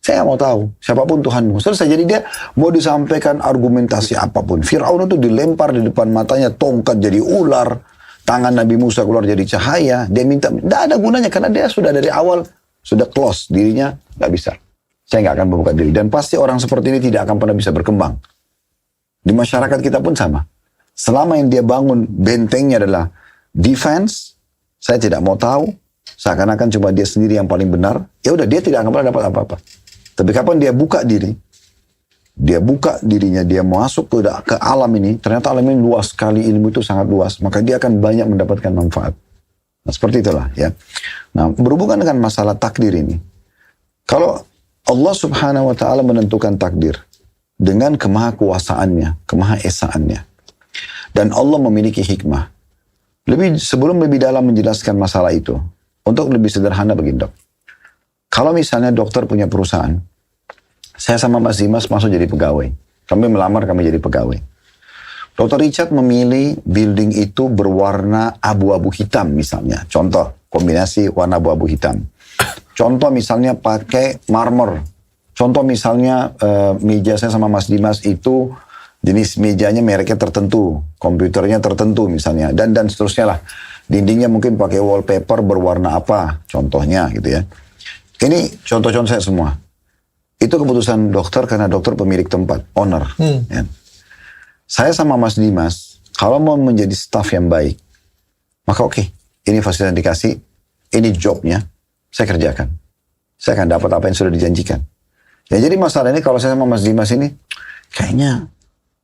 Saya nggak mau tahu. Siapapun Tuhanmu. Selesai. Jadi dia mau disampaikan argumentasi apapun. Fir'aun itu dilempar di depan matanya tongkat jadi ular. Tangan Nabi Musa keluar jadi cahaya. Dia minta, nggak ada gunanya. Karena dia sudah dari awal sudah close dirinya, nggak bisa. Saya nggak akan membuka diri. Dan pasti orang seperti ini tidak akan pernah bisa berkembang. Di masyarakat kita pun sama. Selama yang dia bangun bentengnya adalah defense, saya tidak mau tahu, seakan-akan cuma dia sendiri yang paling benar, ya udah dia tidak akan pernah dapat apa-apa. Tapi kapan dia buka diri, dia buka dirinya, dia masuk ke alam ini, ternyata alam ini luas sekali, ilmu itu sangat luas, maka dia akan banyak mendapatkan manfaat. Nah, seperti itulah ya. Nah, berhubungan dengan masalah takdir ini. Kalau Allah Subhanahu wa taala menentukan takdir dengan kemahakuasaannya, kemahaesaannya, dan Allah memiliki hikmah. Sebelum lebih dalam menjelaskan masalah itu, untuk lebih sederhana begini dok. Kalau misalnya dokter punya perusahaan, saya sama Mas Dimas masuk jadi pegawai. Kami melamar, kami jadi pegawai. Dr. Richard memilih building itu berwarna abu-abu hitam misalnya. Contoh, kombinasi warna abu-abu hitam. Contoh misalnya pakai marmer. Contoh misalnya meja saya sama Mas Dimas itu jenis mejanya mereknya tertentu. Komputernya tertentu misalnya. Dan seterusnya lah. Dindingnya mungkin pakai wallpaper berwarna apa. Contohnya gitu ya. Ini contoh-contoh saya semua. Itu keputusan dokter karena dokter pemilik tempat, owner. Ya. Saya sama Mas Dimas, kalau mau menjadi staff yang baik, maka oke, ini fasilitas yang dikasih, ini jobnya, saya kerjakan. Saya akan dapat apa yang sudah dijanjikan. Ya jadi masalah ini kalau saya sama Mas Dimas ini, kayaknya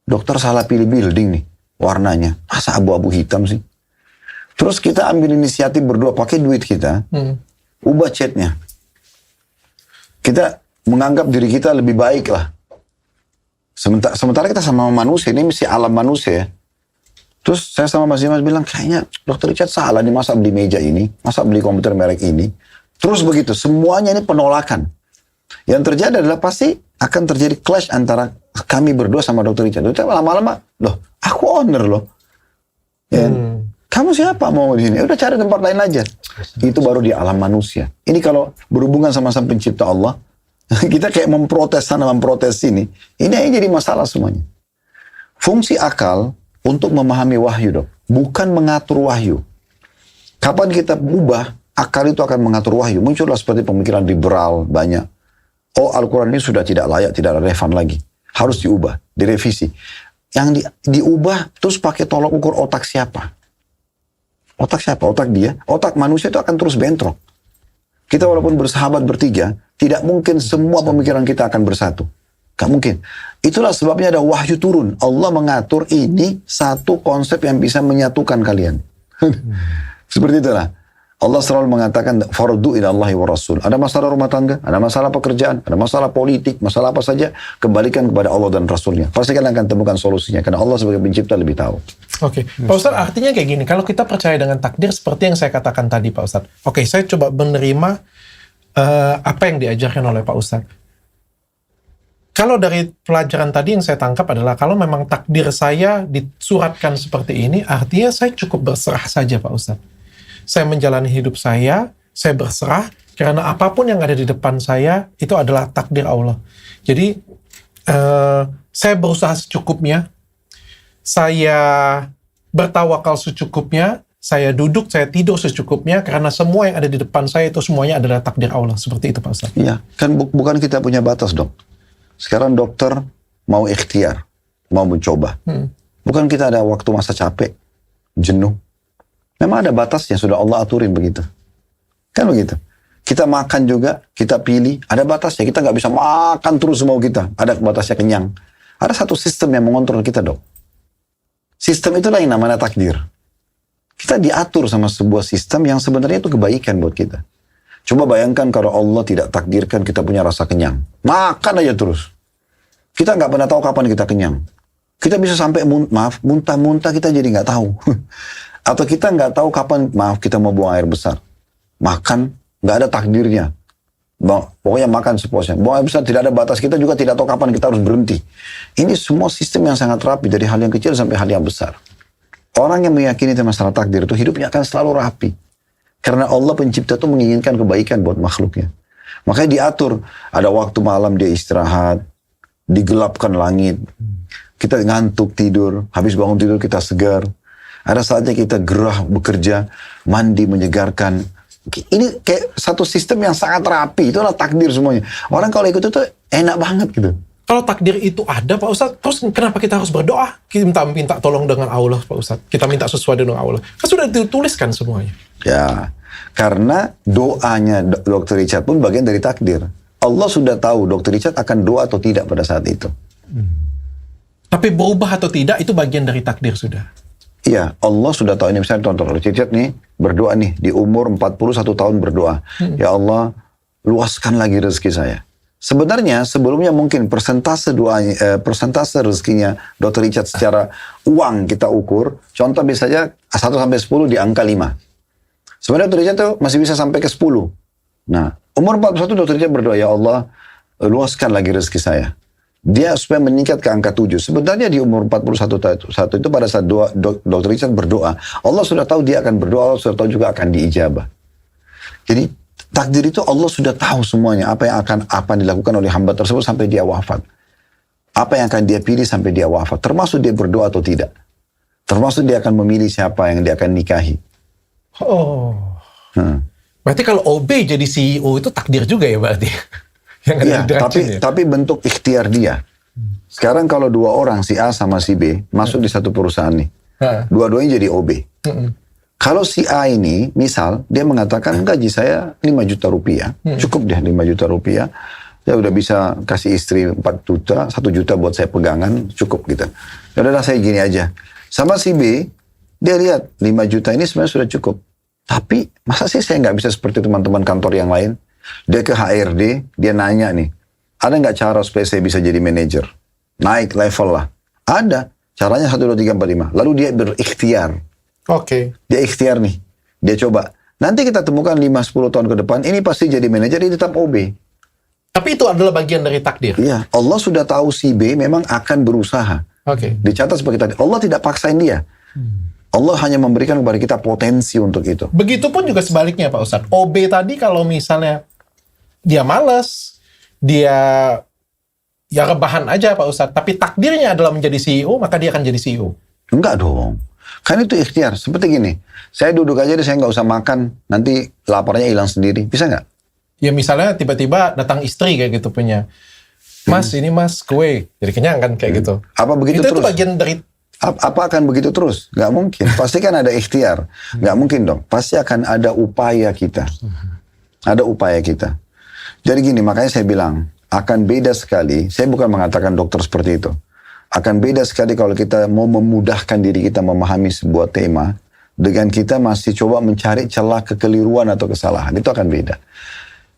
dokter salah pilih building nih, warnanya. Masa abu-abu hitam sih? Terus kita ambil inisiatif berdua, pakai duit kita, ubah catnya. Kita menganggap diri kita lebih baik lah. Sementara kita sama manusia, ini mesti alam manusia ya. Terus saya sama Mas Dimas bilang, kayaknya Dr. Richard salah nih, masa beli meja ini, masa beli komputer merek ini. Terus begitu, semuanya ini penolakan. Yang terjadi adalah pasti akan terjadi clash antara kami berdua sama Dr. Richard. Lama-lama, loh, aku owner loh. Ya, kamu siapa mau di sini? Udah cari tempat lain aja. Itu baru di alam manusia. Ini kalau berhubungan sama sang pencipta Allah, kita kayak memprotes sana, memprotes sini. Ini yang jadi masalah semuanya. Fungsi akal untuk memahami wahyu, dok. Bukan mengatur wahyu. Kapan kita ubah, akal itu akan mengatur wahyu. Muncullah seperti pemikiran liberal banyak. Oh, Al-Quran ini sudah tidak layak, tidak relevan lagi. Harus diubah, direvisi. Yang diubah, terus pakai tolok ukur otak siapa? Otak siapa? Otak dia. Otak manusia itu akan terus bentrok. Kita walaupun bersahabat bertiga, tidak mungkin semua pemikiran kita akan bersatu. Gak mungkin. Itulah sebabnya ada wahyu turun. Allah mengatur ini satu konsep yang bisa menyatukan kalian. Seperti itulah. Allah selalu mengatakan, fardu ila Allahi wa Rasul. Ada masalah rumah tangga, ada masalah pekerjaan, ada masalah politik, masalah apa saja, kembalikan kepada Allah dan Rasulnya. Pasti kalian akan temukan solusinya, karena Allah sebagai pencipta lebih tahu. Oke, Pak Ustadz, artinya kayak gini, kalau kita percaya dengan takdir seperti yang saya katakan tadi, Pak Ustadz. Oke, saya coba menerima apa yang diajarkan oleh Pak Ustadz. Kalau dari pelajaran tadi yang saya tangkap adalah, kalau memang takdir saya disuratkan seperti ini, artinya saya cukup berserah saja, Pak Ustadz. Saya menjalani hidup saya berserah, karena apapun yang ada di depan saya, itu adalah takdir Allah. Jadi, saya berusaha secukupnya, saya bertawakal secukupnya, saya duduk, saya tidur secukupnya, karena semua yang ada di depan saya itu semuanya adalah takdir Allah. Seperti itu, Pak Ustaz. Iya, kan bukan kita punya batas, dok. Sekarang dokter mau ikhtiar, mau mencoba. Bukan kita ada waktu masa capek, jenuh. Memang ada batasnya, sudah Allah aturin begitu. Kan begitu. Kita makan juga, kita pilih, ada batasnya. Kita nggak bisa makan terus semau kita. Ada batasnya kenyang. Ada satu sistem yang mengontrol kita, dok. Sistem itulah yang namanya takdir. Kita diatur sama sebuah sistem yang sebenarnya itu kebaikan buat kita. Coba bayangkan kalau Allah tidak takdirkan kita punya rasa kenyang. Makan aja terus. Kita nggak pernah tahu kapan kita kenyang. Kita bisa sampai, muntah-muntah kita jadi nggak tahu. Atau kita nggak tahu kapan, kita mau buang air besar. Makan, nggak ada takdirnya. Pokoknya makan sepuasnya. Buang air besar tidak ada batas, kita juga tidak tahu kapan kita harus berhenti. Ini semua sistem yang sangat rapi, dari hal yang kecil sampai hal yang besar. Orang yang meyakini masalah takdir itu hidupnya akan selalu rapi. Karena Allah pencipta itu menginginkan kebaikan buat makhluknya. Makanya diatur, ada waktu malam dia istirahat, digelapkan langit. Kita ngantuk tidur, habis bangun tidur kita segar. Ada saatnya kita gerah bekerja, mandi menyegarkan. Ini kayak satu sistem yang sangat rapi. Itulah takdir semuanya. Orang kalau ikut itu enak banget gitu. Kalau takdir itu ada, Pak Ustadz, terus kenapa kita harus berdoa? Kita minta tolong dengan Allah, Pak Ustadz. Kita minta sesuatu dengan Allah. Kan sudah dituliskan semuanya. Ya, karena doanya Dr. Richard pun bagian dari takdir. Allah sudah tahu Dr. Richard akan doa atau tidak pada saat itu. Tapi berubah atau tidak, itu bagian dari takdir sudah. Iya, Allah sudah tahu. Ini misalnya Dr. Richard nih, berdoa nih, di umur 41 tahun berdoa. Ya Allah, luaskan lagi rezeki saya. Sebenarnya sebelumnya mungkin persentase rezekinya Dr. Richard secara uang kita ukur, contoh misalnya 1-10 di angka 5. Sebenarnya Dr. Richard tuh masih bisa sampai ke 10. Nah, umur 41 Dr. Richard berdoa, ya Allah, luaskan lagi rezeki saya. Dia supaya meningkat ke angka 7. Sebenarnya di umur 41 itu pada saat Dr. Richard berdoa, Allah sudah tahu dia akan berdoa, Allah sudah tahu juga akan diijabah. Jadi takdir itu Allah sudah tahu semuanya, apa yang akan dilakukan oleh hamba tersebut sampai dia wafat. Apa yang akan dia pilih sampai dia wafat, termasuk dia berdoa atau tidak. Termasuk dia akan memilih siapa yang dia akan nikahi. Oh. Berarti kalau OB jadi CEO itu takdir juga ya berarti? Iya, tapi bentuk ikhtiar dia. Sekarang kalau dua orang, si A sama si B, masuk di satu perusahaan nih. Dua-duanya jadi OB. Kalau si A ini, misal, dia mengatakan gaji saya 5 juta rupiah. Cukup deh 5 juta rupiah. Saya udah bisa kasih istri 4 juta, 1 juta buat saya pegangan, cukup gitu. Ya udah saya gini aja. Sama si B, dia lihat 5 juta ini sebenarnya sudah cukup. Tapi masa sih saya nggak bisa seperti teman-teman kantor yang lain? Dia ke HRD, dia nanya nih, ada nggak cara supaya saya bisa jadi manajer? Naik level lah. Ada. Caranya 1, 2, 3, 4, 5. Lalu dia berikhtiar. Oke. Dia ikhtiar nih. Dia coba. Nanti kita temukan 5-10 tahun ke depan, ini pasti jadi manajer, dia tetap OB. Tapi itu adalah bagian dari takdir. Iya, Allah sudah tahu si B memang akan berusaha. Oke. Dicatat sebagai tadi. Allah tidak paksain dia. Allah hanya memberikan kepada kita potensi untuk itu. Begitupun juga sebaliknya Pak Ustadz. OB tadi kalau misalnya dia malas, dia ya rebahan aja Pak Ustadz. Tapi takdirnya adalah menjadi CEO, maka dia akan jadi CEO. Enggak dong. Kan itu ikhtiar. Seperti gini. Saya duduk aja deh, saya nggak usah makan. Nanti laparnya hilang sendiri. Bisa nggak? Ya misalnya tiba-tiba datang istri kayak gitu punya. Mas, ini mas kue. Jadi kenyang kan kayak gitu. Apa begitu Itu terus? bagian dari... Apa akan begitu terus? Nggak mungkin. Pasti kan ada ikhtiar. Nggak mungkin dong. Pasti akan ada upaya kita. Ada upaya kita. Jadi gini, makanya saya bilang, akan beda sekali. Saya bukan mengatakan dokter seperti itu. Akan beda sekali kalau kita mau memudahkan diri kita memahami sebuah tema, dengan kita masih coba mencari celah kekeliruan atau kesalahan. Itu akan beda.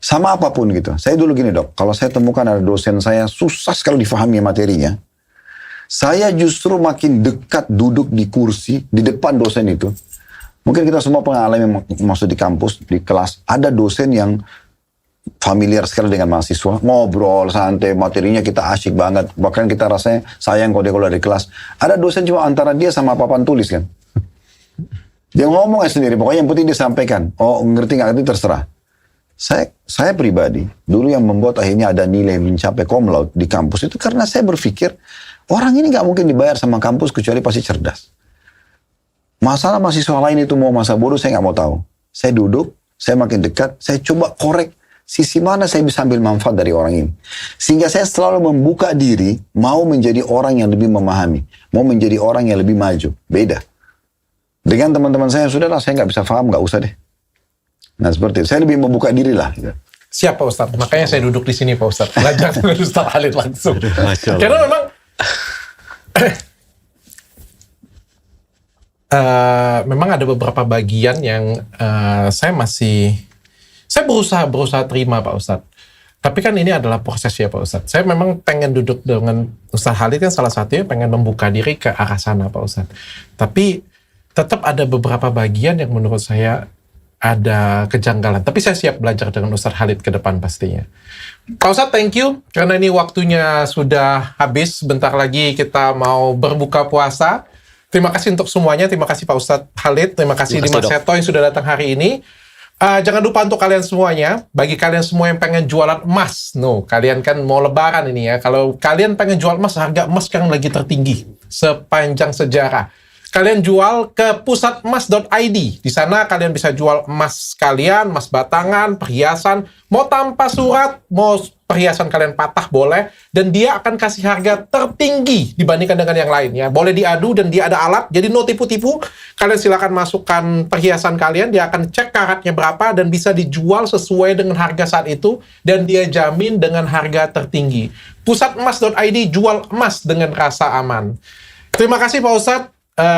Sama apapun gitu. Saya dulu gini dok, kalau saya temukan ada dosen saya susah sekali difahami materinya, saya justru makin dekat duduk di kursi, di depan dosen itu. Mungkin kita semua pernah alami masuk di kampus, di kelas, ada dosen yang familiar sekali dengan mahasiswa, ngobrol santai, materinya kita asyik banget, bahkan kita rasanya sayang kalau dia keluar dari kelas. Ada dosen cuma antara dia sama papan tulis kan. Dia ngomong aja sendiri, pokoknya yang penting dia sampaikan. Oh ngerti nggak ngerti terserah. Saya pribadi, dulu yang membuat akhirnya ada nilai mencapai cum laude di kampus itu karena saya berpikir, orang ini nggak mungkin dibayar sama kampus kecuali pasti cerdas. Masalah mahasiswa lain itu mau masa bodoh saya nggak mau tahu. Saya duduk, saya makin dekat, saya coba korek sisi mana saya bisa ambil manfaat dari orang ini. Sehingga saya selalu membuka diri, mau menjadi orang yang lebih memahami, mau menjadi orang yang lebih maju. Beda. Dengan teman-teman saya, sudahlah saya nggak bisa paham, nggak usah deh. Nah seperti itu, saya lebih membuka diri lah. Gitu. Siap Pak Ustadz, makanya saya duduk di sini Pak Ustadz. Belajar dengan Ustadz Khalid langsung. Karena memang memang ada beberapa bagian yang saya berusaha terima Pak Ustadz. Tapi kan ini adalah proses ya Pak Ustadz. Saya memang pengen duduk dengan Ustadz Khalid kan salah satunya pengen membuka diri ke arah sana Pak Ustadz. Tapi tetap ada beberapa bagian yang menurut saya ada kejanggalan. Tapi saya siap belajar dengan Ustadz Khalid ke depan pastinya. Pak Ustadz, thank you. Karena ini waktunya sudah habis. Bentar lagi kita mau berbuka puasa. Terima kasih untuk semuanya. Terima kasih Pak Ustadz Khalid. Terima kasih Dimas Seto yang sudah datang hari ini. Jangan lupa untuk kalian semuanya. Bagi kalian semua yang pengen jualan emas. Kalian kan mau lebaran ini ya. Kalau kalian pengen jual emas, harga emas sekarang lagi tertinggi sepanjang sejarah. Kalian jual ke pusatmas.id. Di sana kalian bisa jual emas kalian, emas batangan, perhiasan, mau tanpa surat, mau perhiasan kalian patah boleh, dan dia akan kasih harga tertinggi dibandingkan dengan yang lain ya. Boleh diadu dan dia ada alat, jadi no tipu-tipu. Kalian silakan masukkan perhiasan kalian, dia akan cek karatnya berapa dan bisa dijual sesuai dengan harga saat itu, dan dia jamin dengan harga tertinggi. Pusatmas.id, jual emas dengan rasa aman. Terima kasih Pak Ustadz.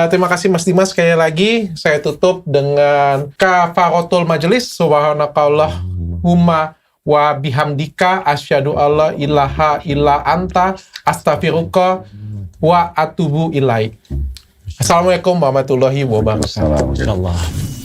Terima kasih Mas Dimas sekali lagi. Saya tutup dengan kafaratul majelis. Subhanakallahumma wa bihamdika asyhadu alla ilaha illa anta astaghfiruka wa atubu ilaik. Assalamualaikum warahmatullahi wabarakatuh. Assalamualaikum. Insyaallah.